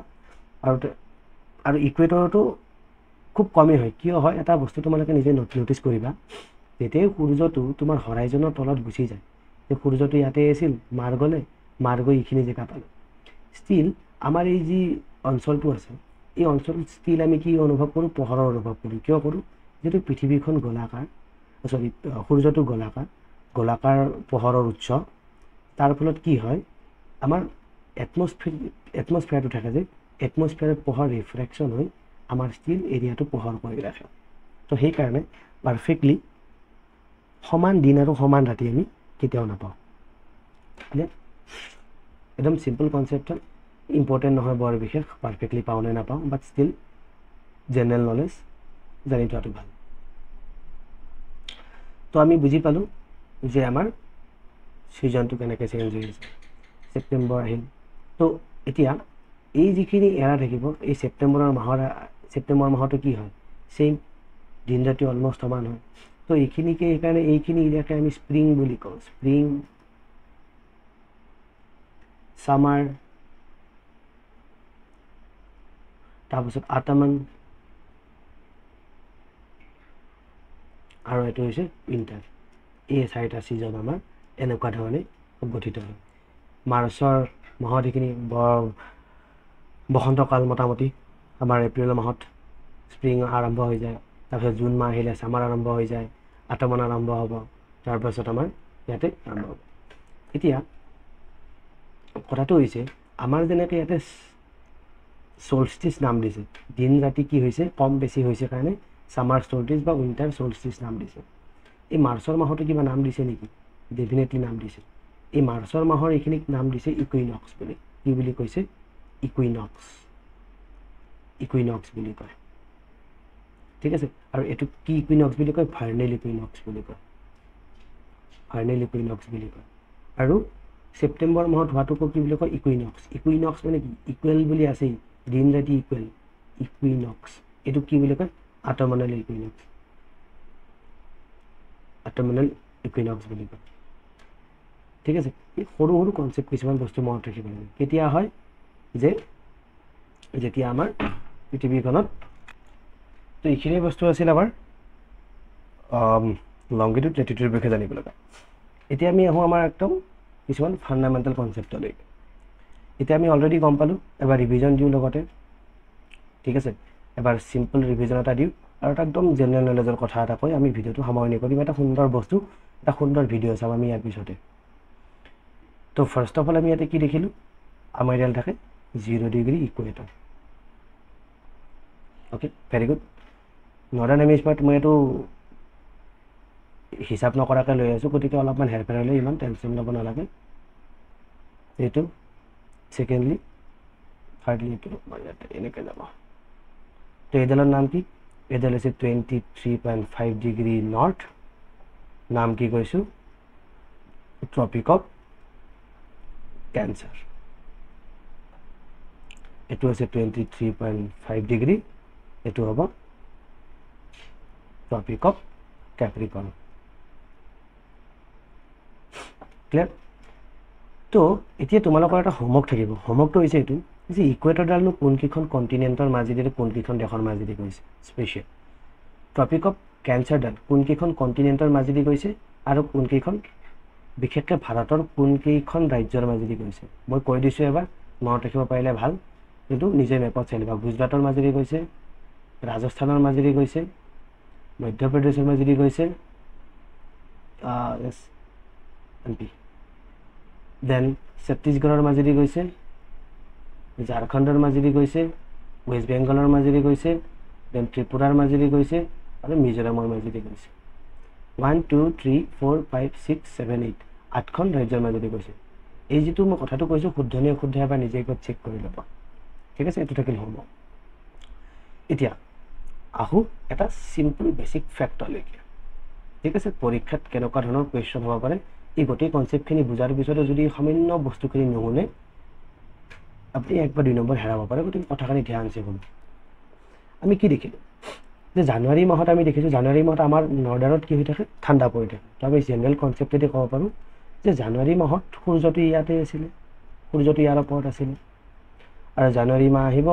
আৰু ইকুৱেটৰটো খুব কমেই হয় কিয় হয় এটা বস্তু তোমালোকে নিজে ন'টিছ কৰিবা যেতিয়াই সূৰ্যটো তোমাৰ হৰাইজনৰ তলত গুচি যায় যে সূৰ্যটো ইয়াতে আছিল মাৰ গৈ এইখিনি জেগা পালে ষ্টিল আমাৰ এই যি অঞ্চলটো আছে এই অঞ্চলটোত ষ্টিল আমি কি অনুভৱ কৰোঁ পোহৰৰ অনুভৱ কৰোঁ কিয় কৰোঁ যিটো পৃথিৱীখন গোলাকাৰ সূৰ্যটো গোলাকাৰ পোহৰৰ উৎস তাৰ ফলত কি হয় আমাৰ এটমস্ফিয়াৰটো থাকে যে এটমস্ফিয়াৰত পোহৰ ৰিফ্ৰেকশ্যন হৈ আমাৰ ষ্টিল এৰিয়াটো পোহৰ কৰি ৰাখে তো সেইকাৰণে পাৰফেক্টলি সমান দিন আৰু সমান ৰাতি আমি কেতিয়াও নাপাওঁ একদম চিম্পল কনচেপ্ট হয় ইম্পৰ্টেণ্ট নহয় বৰ বিশেষ পাৰফেক্টলি পাওঁ নে নাপাওঁ বাট ষ্টিল জেনেৰেল নলেজ জানি থোৱাটো ভাল তো আমি বুজি পালোঁ যে আমাৰ ছিজনটো কেনেকৈ চেঞ্জ হৈ আছে ছেপ্টেম্বৰ আহিল তো এতিয়া এই যিখিনি এৰা থাকিব এই ছেপ্টেম্বৰ মাহতো কি হয় ছেইম দিন ৰাতি অলমষ্ট সমান হয় তো এইখিনিকে সেইকাৰণে এইখিনি এৰিয়াকে আমি স্প্ৰিং বুলি কওঁ স্প্ৰিং সামাৰ তাৰপিছত আটামান আৰু এইটো হৈছে উইণ্টাৰ এই 4টা ছিজন আমাৰ এনেকুৱা ধৰণে গঠিত হয় মাৰ্চৰ মাহত এইখিনি বসন্তকাল মোটামুটি আমাৰ এপ্ৰিল মাহত স্প্ৰিং আৰম্ভ হৈ যায় তাৰপিছত জুন মাহ আহিলে ছামাৰ আৰম্ভ হৈ যায় আটামান আৰম্ভ হ'ব তাৰপাছত আমাৰ ইয়াতে আৰম্ভ হ'ব এতিয়া কথাটো হৈছে আমাৰ যেনেকৈ ইয়াতে চলষ্টিচ নাম দিছে দিন ৰাতি কি হৈছে কম বেছি হৈছে কাৰণে ছামাৰ চলষ্টিচ বা উইণ্টাৰ চলষ্টিচ নাম দিছে এই মাৰ্চৰ মাহতো কিবা নাম দিছে নেকি ডেফিনেটলি নাম দিছে এই মাৰ্চৰ মাহৰ এইখিনিক নাম দিছে ইকুইনক্স বুলি কি বুলি কৈছে ইকুইনক্স বুলি কয় ঠিক আছে আৰু এইটো কি ইকুইনক্স বুলি কয় ভাৰ্নেল ইকুইনক্স বুলি কয় আৰু ছেপ্টেম্বৰ মাহত হোৱাটোকো কি বুলি কয় ইকুইনক্স মানে কি ইকুৱেল বুলি আছেই দিন ৰাতি ইকুইনক্স এইটো কি বুলি কয় আটমনেল ইকুইনক্স বুলি কয় ঠিক আছে এই সৰু সৰু কনচেপ্ট কিছুমান বস্তু মনত ৰাখিব লাগে কেতিয়া হয় যে যেতিয়া আমাৰ পৃথিৱীখনত তো এইখিনি বস্তু আছিল আমাৰ লংগিটিউড লেটিটিউডৰ বিষয়ে জানিব লগা এতিয়া আমি আহোঁ আমাৰ একদম কিছুমান ফাণ্ডামেণ্টেল কনচেপ্টলৈ এতিয়া আমি অলৰেডি গম পালোঁ এবাৰ ৰিভিজন দিওঁ লগতে ঠিক আছে এবাৰ চিম্পল ৰিভিজন এটা দিওঁ আৰু এটা একদম জেনেৰেল নলেজৰ কথা এটা কৈ আমি ভিডিঅ'টো সামৰণি কৰিম এটা সুন্দৰ বস্তু এটা সুন্দৰ ভিডিঅ' চাম আমি ইয়াৰ পিছতে তো ফাৰ্ষ্ট অফ অল আমি ইয়াতে কি দেখিলোঁ আমাৰ ইয়াত থাকে 0 degree equator okay very good northern হেমিস্ফিয়াৰত মই এইটো হিচাপ নকৰাকৈ লৈ আছোঁ গতিকে অলপমান হেৰফেৰলৈ ইমান টেনশ্যন ল'ব নালাগে এইটো ছেকেণ্ডলি থাৰ্ডলি এইটো মই ইয়াতে এনেকৈ যাব তো এইডালৰ নাম কি এইডাল হৈছে 23.5 ডিগ্ৰী নৰ্থ নাম কি কৈছোঁ ট্ৰপিক অফ ক্যান্সাৰ এটু আছে 23.5 ডিগ্ৰি এইটো হ'ব ট্ৰপিক অফ কেপ্ৰিকৰ্ন ক্লিয়াৰ তো এতিয়া তোমালোকৰ এটা হোমৱৰ্ক থাকিব হোমৱৰ্কটো হৈছে এইটো যে ইকুৱেটৰডালনো কোনকেইখন কণ্টিনেণ্টৰ মাজেদি কোনকেইখন দেশৰ মাজেদি গৈছে স্পেচিয়েল ট্ৰপিক অফ কেঞ্চাৰডাল কোনকেইখন কণ্টিনেণ্টৰ মাজেদি গৈছে আৰু কোনকেইখন বিশেষকৈ ভাৰতৰ কোনকেইখন ৰাজ্যৰ মাজেদি গৈছে মই কৈ দিছোঁ এবাৰ মনত ৰাখিব পাৰিলে ভাল কিন্তু নিজে মেপত চাই ল'বা গুজৰাটৰ মাজেদি গৈছে ৰাজস্থানৰ মাজেদি গৈছে মধ্যপ্ৰদেশৰ মাজেদি গৈছে MP দেন ছত্তীশগড়ৰ মাজেদি গৈছে ঝাৰখণ্ডৰ মাজেদি গৈছে ৱেষ্ট বেংগলৰ মাজেদি গৈছে দেন ত্ৰিপুৰাৰ মাজেদি গৈছে আৰু মিজোৰামৰ মাজেদি গৈছে 1 2 3 4 5 6 7 8 আঠখন ৰাজ্যৰ মাজেদি গৈছে এই যিটো মই কথাটো কৈছোঁ শুদ্ধ নে অশুদ্ধ এবাৰ নিজে একবাৰ চেক কৰি ল'বা ঠিক আছে এইটো থাকিল হ'ব এতিয়া আহোঁ এটা চিম্পল বেছিক ফেক্টলৈকে ঠিক আছে পৰীক্ষাত কেনেকুৱা ধৰণৰ কুৱেশ্যন হ'ব পাৰে এই গোটেই কনচেপ্টখিনি বুজাৰ পিছতো যদি সামান্য বস্তুখিনি নুশুনে আপুনি 1 বা 2 নম্বৰ হেৰাব পাৰে গতিকে কথাখিনি ধ্যানছে শুনো আমি কি দেখিলোঁ যে জানুৱাৰী মাহত আমি দেখিছোঁ জানুৱাৰী মাহত আমাৰ নৰ্ডাৰত কি হৈ থাকে ঠাণ্ডা পৰি থাকে তো আমি জেনেৰেল কনচেপ্টেদি ক'ব পাৰোঁ যে জানুৱাৰী মাহত সূৰ্যটো ইয়াতে আছিলে সূৰ্যটো ইয়াৰ ওপৰত আছিলে আৰু জানুৱাৰী মাহ আহিব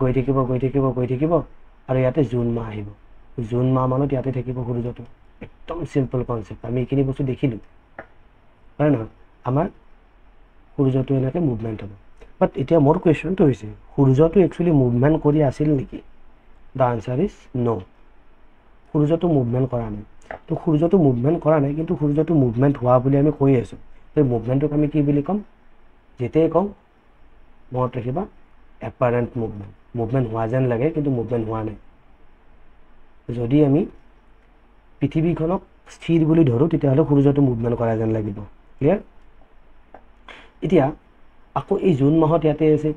গৈ থাকিব গৈ থাকিব গৈ থাকিব আৰু ইয়াতে জুন মাহ আহিব জুন মাহ মানত ইয়াতে থাকিব সূৰ্যটো একদম চিম্পল কনচেপ্ট আমি এইখিনি বস্তু দেখিলোঁ হয় নহয় আমাৰ সূৰ্যটো এনেকৈ মুভমেণ্ট হ'ব বাট এতিয়া মোৰ কুৱেশ্যনটো হৈছে সূৰ্যটো একচুৱেলি মুভমেণ্ট কৰি আছিল নেকি দ্য আনচাৰ ইজ ন' সূৰ্যটো মুভমেণ্ট কৰা নাই তো সূৰ্যটো মুভমেণ্ট কৰা নাই কিন্তু সূৰ্যটো মুভমেণ্ট হোৱা বুলি আমি কৈ আছোঁ সেই মুভমেণ্টটোক আমি কি বুলি ক'ম যেতিয়াই কওঁ মনত ৰাখিবা এপাৰেণ্ট মুভমেণ্ট হোৱা যেন লাগে কিন্তু মুভমেণ্ট হোৱা নাই যদি আমি পৃথিৱীখনক স্থিৰ বুলি ধৰোঁ তেতিয়াহ'লে সূৰ্যটো মুভমেণ্ট কৰা যেন লাগিব ক্লিয়াৰ এতিয়া আকৌ এই জুন মাহত ইয়াতে আছে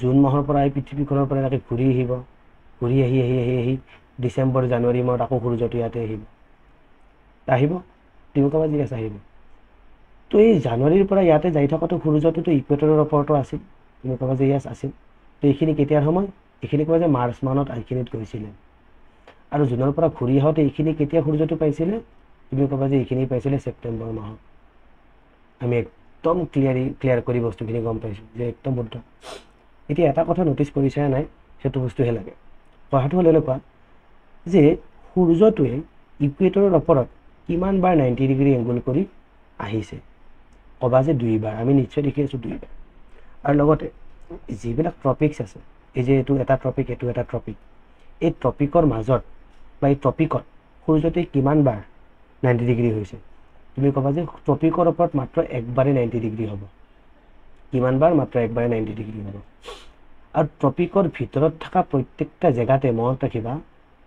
জুন মাহৰ পৰা এই পৃথিৱীখনৰ পৰা এনেকৈ ঘূৰি আহিব ঘূৰি আহি আহি আহি আহি ডিচেম্বৰ জানুৱাৰী মাহত আকৌ সূৰ্যটো ইয়াতে আহিব তেনেকুৱা বাজি আছে আহিব তো এই জানুৱাৰীৰ পৰা ইয়াতে যাই থকাটো সূৰ্যটোতো ইকুৱেটৰৰ ওপৰতো আছিল তেনেকুৱা বাজি ইয়াত আছিল তো এইখিনি কেতিয়াৰ সময় এইখিনি কোৱা যে মাৰ্চ মাহত এইখিনিত গৈছিলে আৰু জুনৰ পৰা ঘূৰি আহোঁতে এইখিনি কেতিয়া সূৰ্যটো পাইছিলে তুমি ক'বা যে এইখিনি পাইছিলে ছেপ্টেম্বৰ মাহত আমি একদম ক্লিয়াৰ কৰি বস্তুখিনি গম পাইছোঁ যে একদম শুদ্ধ এতিয়া এটা কথা ন'টিচ কৰিছে নাই সেইটো বস্তুহে লাগে কথাটো হ'ল এনেকুৱা যে সূৰ্যটোৱে ইকুৱেটৰৰ ওপৰত কিমান বাৰ 90 ডিগ্ৰী এংগল কৰি আহিছে ক'বা যে 2 বাৰ আমি নিশ্চয় দেখি আছোঁ 2 বাৰ আৰু লগতে যিবিলাক ট্ৰপিক্স আছে এই যে এইটো এটা ট্ৰপিক এইটো এটা ট্ৰপিক এই ট্ৰপিকৰ মাজত বা এই ট্ৰপিকত সূৰ্যটোৱে কিমান বাৰ 90 ডিগ্ৰী হৈছে তুমি ক'বা যে ট্ৰপিকৰ ওপৰত মাত্ৰ একবাৰে 90 ডিগ্ৰী হ'ব কিমান বাৰ মাত্ৰ একবাৰে 90 ডিগ্ৰী হ'ব আৰু ট্ৰপিকৰ ভিতৰত থকা প্ৰত্যেকটা জেগাতে মনত ৰাখিবা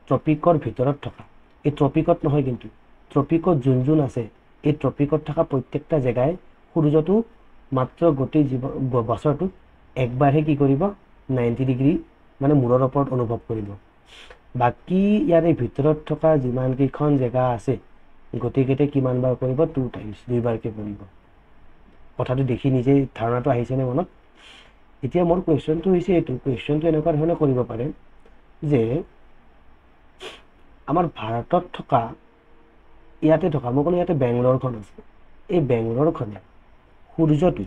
ট্ৰপিকৰ ভিতৰত থকা এই ট্ৰপিকত নহয় কিন্তু ট্ৰপিকত যোন আছে এই ট্ৰপিকত থকা প্ৰত্যেকটা জেগাই সূৰ্যটো মাত্ৰ গোটেই বছৰটোত একবাৰহে কি কৰিব 90 ডিগ্ৰী মানে মূৰৰ ওপৰত অনুভৱ কৰিব বাকী ইয়াৰে ভিতৰত থকা যিমানকেইখন জেগা আছে গোটেইকেইটা কিমান বাৰ কৰিব 2 টাইমছ 2 বাৰকৈ কৰিব কথাটো দেখি নিজেই ধাৰণাটো আহিছেনে মনত এতিয়া মোৰ কুৱেশ্যনটো হৈছে এইটো কুৱেশ্যনটো এনেকুৱা ধৰণে কৰিব পাৰে যে আমাৰ ভাৰতত থকা ইয়াতে থকা মই ক'লোঁ ইয়াতে বেংগলোৰখন আছে এই বেংগলোৰখনে সূৰ্যটো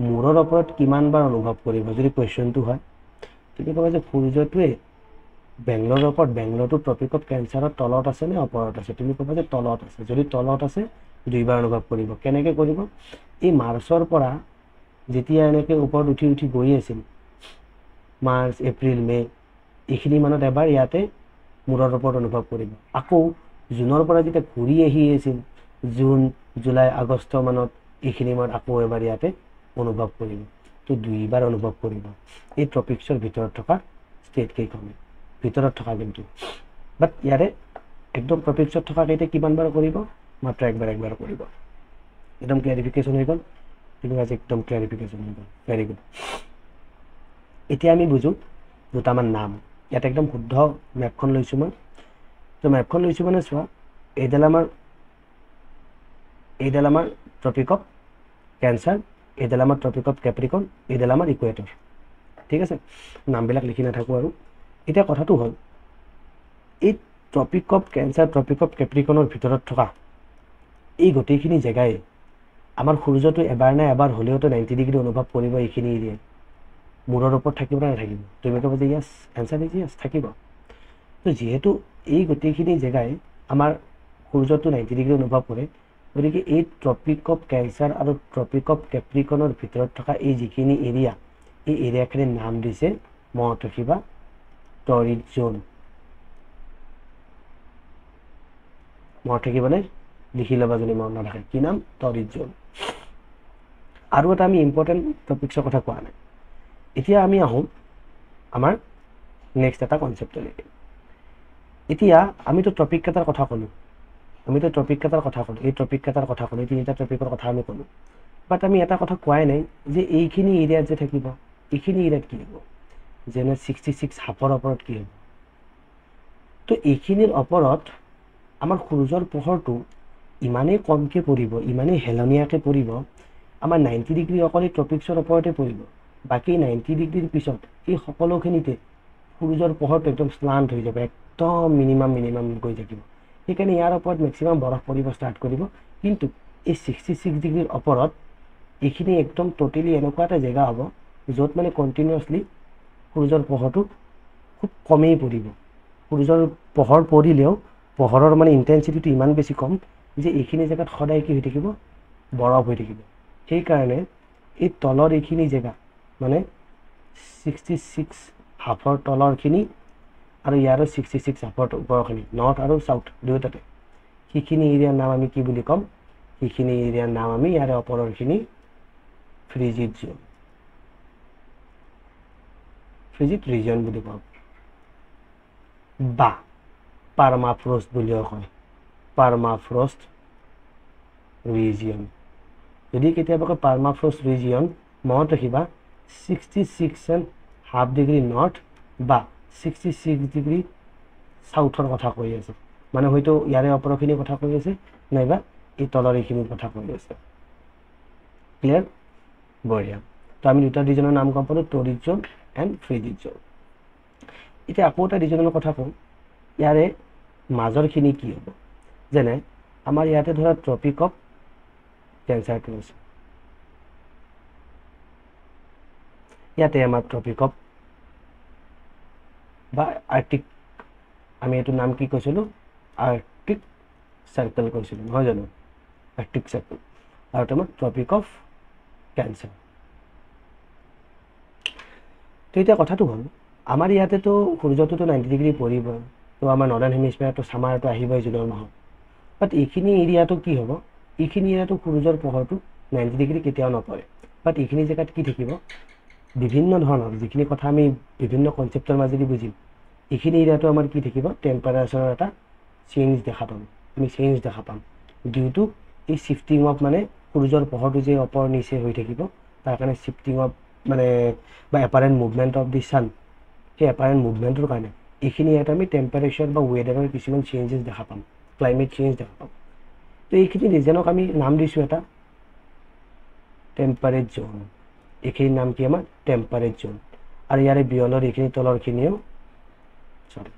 মূৰৰ ওপৰত কিমান বাৰ অনুভৱ কৰিব যদি কুৱেশ্যনটো হয় তুমি ক'বা যে সূৰ্যটোৱে বেংগলোৰৰ ওপৰত বেংগলোৰটো ট্ৰপিক অফ কেঞ্চাৰৰ তলত আছে নে ওপৰত আছে তুমি ক'বা যে তলত আছে যদি তলত আছে 2 বাৰ অনুভৱ কৰিব কেনেকৈ কৰিব এই মাৰ্চৰ পৰা যেতিয়া এনেকৈ ওপৰত উঠি উঠি গৈ আছিল মাৰ্চ এপ্ৰিল মে এইখিনি মানত এবাৰ ইয়াতে মূৰৰ ওপৰত অনুভৱ কৰিব আকৌ জুনৰ পৰা যেতিয়া ঘূৰি আহি আছিল জুন জুলাই আগষ্ট মানত এইখিনি মানত আকৌ এবাৰ ইয়াতে অনুভৱ কৰিব তো 2 বাৰ অনুভৱ কৰিব এই ট্ৰপিক্সৰ ভিতৰত থকা ষ্টেট কেইখনে ভিতৰত থকা কিন্তু বাট ইয়াৰে একদম ট্ৰপিক্সত থকা কেইটা কিমান বাৰ কৰিব মাত্ৰ একবাৰ কৰিব একদম ক্লিয়াৰিফিকেশ্যন হৈ গ'ল তুমি আজি একদম ক্লিয়াৰিফিকেশ্যন হৈ গ'ল ভেৰি গুড এতিয়া আমি বুজোঁ দুটামান নাম ইয়াত একদম শুদ্ধ মেপখন লৈছোঁ মই তো মেপখন লৈছোঁ মানে চোৱা এইডাল আমাৰ ট্ৰপিক অফ কেঞ্চাৰ এইডাল আমাৰ ট্ৰপিক অফ কেপ্ৰিকৰ্ন এইডাল আমাৰ ইকুৱেটৰ ঠিক আছে নামবিলাক লিখি নাথাকোঁ আৰু এতিয়া কথাটো হ'ল এই Tropic of Cancer Tropic of কেপ্ৰিকনৰ ভিতৰত থকা এই গোটেইখিনি জেগাই আমাৰ সূৰ্যটো এবাৰ নে এবাৰ হ'লেওতো 90 ডিগ্ৰী অনুভৱ কৰিব এইখিনি এৰিয়াই মূৰৰ ওপৰত থাকিব নে নাথাকিব তুমি ক'বা যে য়েছ এনচাৰ ইজ য়েছ থাকিব তো যিহেতু এই গোটেইখিনি জেগাই আমাৰ সূৰ্যটো 90 ডিগ্ৰী অনুভৱ কৰে গতিকে এই ট্ৰপিক অফ কেঞ্চাৰ আৰু ট্ৰপিক অফ কেপ্ৰিকনৰ ভিতৰত থকা এই যিখিনি এৰিয়া এই এৰিয়াখিনিৰ নাম দিছে মনত ৰাখিবা টৰিড জোন মনত থাকিবনে লিখি ল'বা যদি মনত নাথাকে কি নাম টৰিড জোন আৰু এটা আমি ইম্পৰ্টেণ্ট টপিকছৰ কথা কোৱা নাই এতিয়া আমি আহোঁ আমাৰ নেক্সট এটা কনচেপ্টলৈকে এতিয়া আমিতো টপিক কেইটাৰ কথা ক'লোঁ এই টপিক কেইটাৰ কথা ক'লোঁ তিনিটা টপিকৰ কথা আমি ক'লোঁ বাট আমি এটা কথা কোৱাই নাই যে এইখিনি এৰিয়াত যে থাকিব এইখিনি এৰিয়াত কি হ'ব যেনে 66 হাফৰ ওপৰত কি হ'ব তো এইখিনিৰ ওপৰত আমাৰ সূৰ্যৰ পোহৰটো ইমানেই কমকৈ পৰিব ইমানেই হেলনীয়াকৈ পৰিব আমাৰ 90 ডিগ্ৰী অকল এই ট্ৰপিক্সৰ ওপৰতে পৰিব বাকী 90 ডিগ্ৰীৰ পিছত এই সকলোখিনিতে সূৰ্যৰ পোহৰটো একদম স্লান্ট হৈ যাব একদম মিনিমাম গৈ থাকিব সেইকাৰণে ইয়াৰ ওপৰত মেক্সিমাম বৰফ পৰিব ষ্টাৰ্ট কৰিব কিন্তু এই 66 ডিগ্ৰীৰ ওপৰত এইখিনি একদম টোটেলি এনেকুৱা এটা জেগা হ'ব য'ত মানে কণ্টিনিউৱাছলি সূৰ্যৰ পোহৰটো খুব কমেই পৰিব সূৰ্যৰ পোহৰ পৰিলেও পোহৰৰ মানে ইণ্টেনচিটিটো ইমান বেছি কম যে এইখিনি জেগাত সদায় কি হৈ থাকিব বৰফ হৈ থাকিব সেইকাৰণে এই তলৰ এইখিনি জেগা মানে 66 হাফৰ তলৰখিনি আৰু ইয়াৰো 66 হাফৰ ওপৰখিনি নৰ্থ আৰু চাউথ দুয়োটাতে সেইখিনি এৰিয়াৰ নাম আমি কি বুলি ক'ম সেইখিনি এৰিয়াৰ নাম আমি ইয়াৰে ওপৰৰখিনি ফ্ৰিজিড জোন ফ্ৰিজিড ৰিজন বুলি কওঁ বা পাৰ্মাফ্ৰষ্ট বুলিও কয় পাৰ্মাফ্ৰষ্ট ৰিজিয়ন যদি কেতিয়াবা কয় পাৰ্মাফ্ৰষ্ট ৰিজিয়ন মনত ৰাখিবা 66.5 ডিগ্ৰী নৰ্থ বা 66 ডিগ্ৰী চাউথৰ কথা কৈ আছে মানে হয়তো ইয়াৰে ওপৰখিনিৰ কথা কৈ আছে নাইবা এই তলৰ এইখিনিৰ কথা কৈ আছে ক্লিয়াৰ বঢ়িয়া তো আমি দুটা ৰিজনৰ নাম গম পালোঁ টৰিড জোন এণ্ড ফ্ৰিজিড জোন এতিয়া আকৌ এটা ৰিজনৰ কথা কওঁ ইয়াৰে মাজৰখিনি কি হ'ব যেনে আমাৰ ইয়াতে ধৰা ট্ৰপিক অফ কেঞ্চাৰটো আছে ইয়াতে আমাৰ ট্ৰপিক অফ বা আৰ্কটিক আমি এইটো নাম কি কৈছিলোঁ আৰ্কটিক চাৰ্কেল কৈছিলোঁ নহয় জানো আৰ্কটিক চাৰ্কেল আৰু এটা আমাৰ ট্ৰপিক অফ কেঞ্চাৰ তো এতিয়া কথাটো হ'ল আমাৰ ইয়াতেতো সূৰ্যটোতো 90 ডিগ্ৰী পৰিব তো আমাৰ নৰ্দাৰ্ণ হেমিস্ফিয়াৰটো ছামাৰটো আহিবই জুনৰ মাহত বাট এইখিনি এৰিয়াটো কি হ'ব এইখিনি এৰিয়াটো সূৰ্যৰ পোহৰটো 90 ডিগ্ৰী কেতিয়াও নপৰে বাট এইখিনি জেগাত কি থাকিব বিভিন্ন ধৰণৰ যিখিনি কথা আমি বিভিন্ন কনচেপ্টৰ মাজেদি বুজিম এইখিনি এৰিয়াটো আমাৰ কি থাকিব টেম্পাৰেচাৰৰ এটা চেঞ্জ দেখা পাম ডিউ টু এই শিফটিং অফ মানে সূৰ্যৰ পোহৰটো যে ওপৰ নিচে হৈ থাকিব তাৰ কাৰণে শিফটিং অফ মানে বা এপাৰেণ্ট মুভমেণ্ট অফ দি ছান সেই এপাৰেণ্ট মুভমেণ্টৰ কাৰণে এইখিনি ইয়াত আমি টেম্পাৰেচাৰ বা ৱেডাৰৰ কিছুমান চেঞ্জেছ দেখা পাম ক্লাইমেট চেঞ্জ দেখা পাম তো এইখিনি ৰিজনক আমি নাম দিছোঁ এটা টেম্পাৰেট জোন এইখিনিৰ নাম কি আমাৰ টেম্পাৰেট জোন আৰু ইয়াৰে বিয়ণ্ডৰ এইখিনি তলৰখিনিও চৰি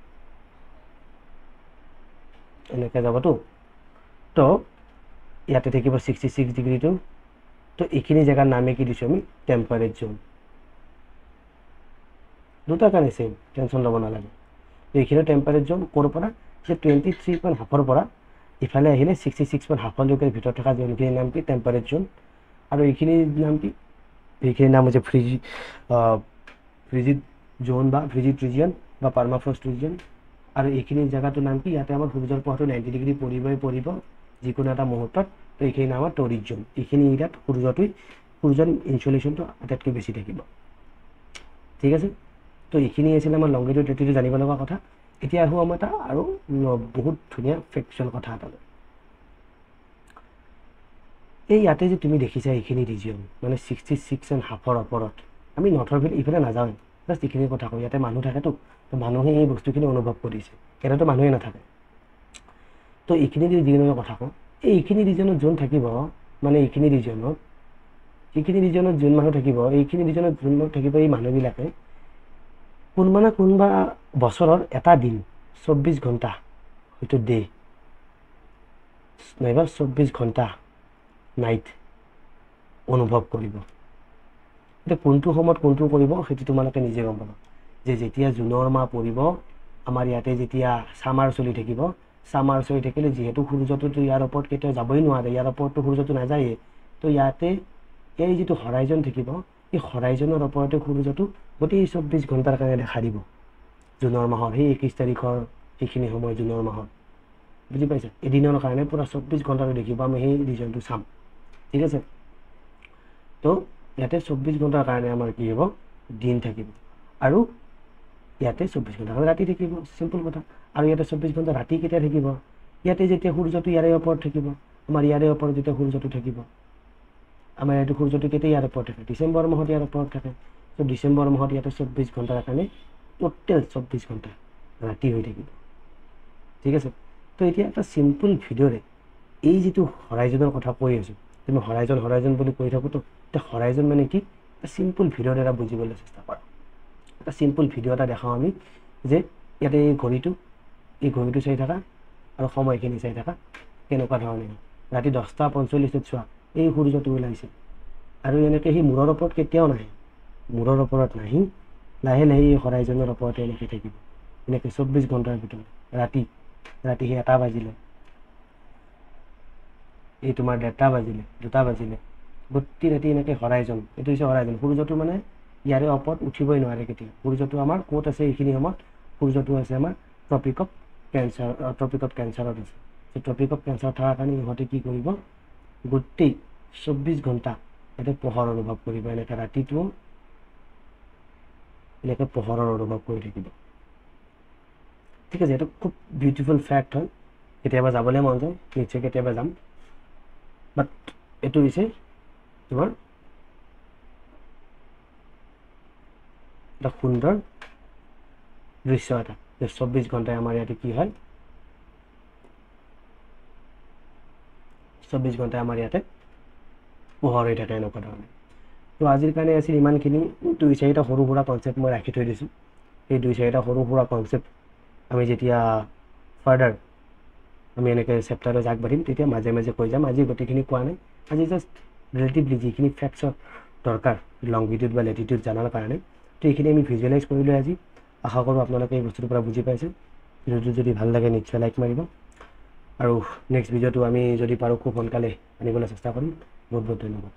এনেকৈ যাবতো তো ইয়াতে থাকিব 66 ডিগ্ৰীটো তো এইখিনি জেগাৰ নামে কি দিছোঁ আমি টেম্পাৰেট জোন দুটাৰ কাৰণে চেম টেনশ্যন ল'ব নালাগে এইখিনি টেম্পাৰেট জোন ক'ৰ পৰা যে 23.5 পৰা ইফালে আহিলে 66.5লৈকে ভিতৰত থকা জোনখিনিৰ নাম কি টেম্পাৰেট জোন আৰু এইখিনিৰ নাম কি এইখিনিৰ নাম হৈছে ফ্ৰিজিড জোন বা ফ্ৰিজিড ৰিজিয়ন বা পাৰ্মাফ্ৰষ্ট ৰিজিয়ন আৰু এইখিনি জেগাটোৰ নাম কি ইয়াতে আমাৰ সূৰ্যৰ পোহৰটো 90 ডিগ্ৰী পৰিব যিকোনো এটা মুহূৰ্তত তো এইখিনি নাম আমাৰ টৰিড জোন এইখিনি এৰিয়াত সূৰ্যৰ ইনচুলেশ্যনটো আটাইতকৈ বেছি থাকিব ঠিক আছে তো এইখিনি আছিলে আমাৰ লংগিটিউড লেটিটিউড জানিব লগা কথা এতিয়া আহোঁ আমাৰ এটা আৰু বহুত ধুনীয়া ফেক্টুৱেল কথা এটালৈ এই ইয়াতে যে তুমি দেখিছা এইখিনি ৰিজিয়ন মানে 66.5 ওপৰত আমি নৰ্থৰ ইফালে নাযাওঁ জাষ্ট এইখিনিৰ কথা কওঁ ইয়াতে মানুহ থাকেতো তো মানুহে এই বস্তুখিনি অনুভৱ কৰিছে ইয়াতেতো মানুহে নাথাকে তো এইখিনি ৰিজনৰ কথা কওঁ এইখিনি ৰিজনত যোন থাকিব মানে এইখিনি ৰিজনত যোন মানুহ থাকিব এইখিনি ৰিজনত যোন থাকিব এই মানুহবিলাকে কোনোবা না কোনোবা বছৰৰ এটা দিন 24 ঘণ্টা হয়তো ডে নাইবা 24 ঘণ্টা নাইট অনুভৱ কৰিব। এতিয়া কোনটো সময়ত কোনটো কৰিব সেইটো তোমালোকে নিজে গম পাবা। যে যেতিয়া জুনৰ মাহ পৰিব, আমাৰ ইয়াতে যেতিয়া ছামাৰ চলি থাকিব, ছামাৰ চলি থাকিলে যিহেতু সূৰ্যটোতো ইয়াৰ ওপৰত কেতিয়াও যাবই নোৱাৰে, ইয়াৰ ওপৰততো সূৰ্যটো নাযায়েই, তো ইয়াতে এই যিটো হৰাইজন থাকিব, এই হৰাইজনৰ ওপৰতে সূৰ্যটো গোটেই 24 ঘণ্টাৰ কাৰণে দেখা দিব জুনৰ মাহৰ সেই 21 তাৰিখৰ সেইখিনি সময় জুনৰ মাহৰ, বুজি পাইছে? এদিনৰ কাৰণে পুৰা 24 ঘণ্টাটো দেখিব, আমি সেই ৰিজনটো চাম, ঠিক আছে? তো ইয়াতে 24 ঘণ্টাৰ কাৰণে আমাৰ কি হ'ব, দিন থাকিব, আৰু ইয়াতে 24 ঘণ্টা ৰাতি থাকিব, চিম্পল কথা। আৰু ইয়াতে 24 ঘণ্টা ৰাতি কেতিয়া থাকিব, ইয়াতে যেতিয়া সূৰ্যটো ইয়াৰে ওপৰত থাকিব, আমাৰ ইয়াৰে ওপৰত যেতিয়া সূৰ্যটো থাকিব, আমাৰ ইয়াতে সূৰ্যটো কেতিয়া ইয়াৰ ওপৰত থাকে, ডিচেম্বৰ মাহত ইয়াৰ ওপৰত থাকে। তো ডিচেম্বৰ মাহত ইয়াতে 24 ঘণ্টাৰ কাৰণে টোটেল 24 ঘণ্টা ৰাতি হৈ থাকিব, ঠিক আছে? তো এতিয়া এটা চিম্পল ভিডিঅ'ৰে এই যিটো হৰাইজনৰ কথা কৈ আছোঁ, তুমি হৰাইজন বুলি কৈ থাকোঁতো, এতিয়া হৰাইজন মানে কি, এটা চিম্পল ভিডিঅ'ৰ এটা বুজিবলৈ চেষ্টা কৰা। এটা চিম্পল ভিডিঅ' এটা দেখাওঁ আমি, যে ইয়াতে এই ঘড়ীটো চাই থাকা আৰু সময়খিনি চাই থাকা কেনেকুৱা ধৰণে। ৰাতি 10:45 চোৱা এই সূৰ্যটো ওলাইছে, আৰু এনেকৈ সি মূৰৰ ওপৰত কেতিয়াও নাহে, মূৰৰ ওপৰত নাহি লাহে লাহে এই হৰাইজনৰ ওপৰতে এনেকৈ থাকিব, এনেকৈ 24 ঘণ্টাৰ ভিতৰত। ৰাতি সেই 1টা বাজিলে, এই তোমাৰ 1:30 বাজিলে, 2টা বাজিলে, গোটেই ৰাতি এনেকৈ হৰাইজন, এইটো হৈছে হৰাইজন। সূৰ্যটো মানে ইয়াৰে ওপৰত উঠিবই নোৱাৰে কেতিয়া। সূৰ্যটো আমাৰ ক'ত আছে এইখিনি সময়ত, সূৰ্যটো আছে আমাৰ ট্ৰপিক অফ কেঞ্চাৰত আছে। ট্ৰপিক অফ কেঞ্চাৰত থকাৰ কাৰণে ইহঁতে কি কৰিব, গোটেই 24 ঘণ্টা ইয়াতে পোহৰ অনুভৱ কৰিব, এনেকৈ ৰাতিটো এনেকৈ পোহৰৰ অনুভৱ কৰি থাকিব, ঠিক আছে? এইটো খুব বিউটিফুল ফেক্ট হয়, কেতিয়াবা যাবলৈ মন যায়, নিশ্চয় কেতিয়াবা যাম। বাট এইটো হৈছে তোমাৰ এটা সুন্দৰ দৃশ্য এটা, যে 24 ঘণ্টাই আমাৰ ইয়াতে কি হয়, 24 ঘণ্টাই আমাৰ ইয়াতে পোহৰ হৈ থাকে, এনেকুৱা ধৰণে। তো আজিৰ কাৰণে আছিল ইমানখিনি। 2-4টা সৰু সুৰা কনচেপ্ট মই ৰাখি থৈ দিছোঁ। সেই 2-4টা সৰু সুৰা কনচেপ্ট আমি যেতিয়া ফাৰ্ডাৰ আমি এনেকৈ চেপ্টাৰত আগবাঢ়িম, তেতিয়া মাজে মাজে কৈ যাম। আজি গোটেইখিনি কোৱা নাই, আজি জাষ্ট ৰিলেটিভলি যিখিনি ফেক্টছৰ দৰকাৰ লংগিটিউড বা লেটিটিউড জানাৰ কাৰণে, তো এইখিনি আমি ভিজুৱেলাইজ কৰিলোঁ আজি। আশা কৰোঁ আপোনালোকে এই বস্তুটোৰ পৰা বুজি পাইছে। ভিডিঅ'টো যদি ভাল লাগে নিশ্চয় লাইক মাৰিব, আৰু নেক্সট ভিডিঅ'টো আমি যদি পাৰোঁ খুব সোনকালে আনিবলৈ চেষ্টা কৰিম। বহুত বহুত ধন্যবাদ।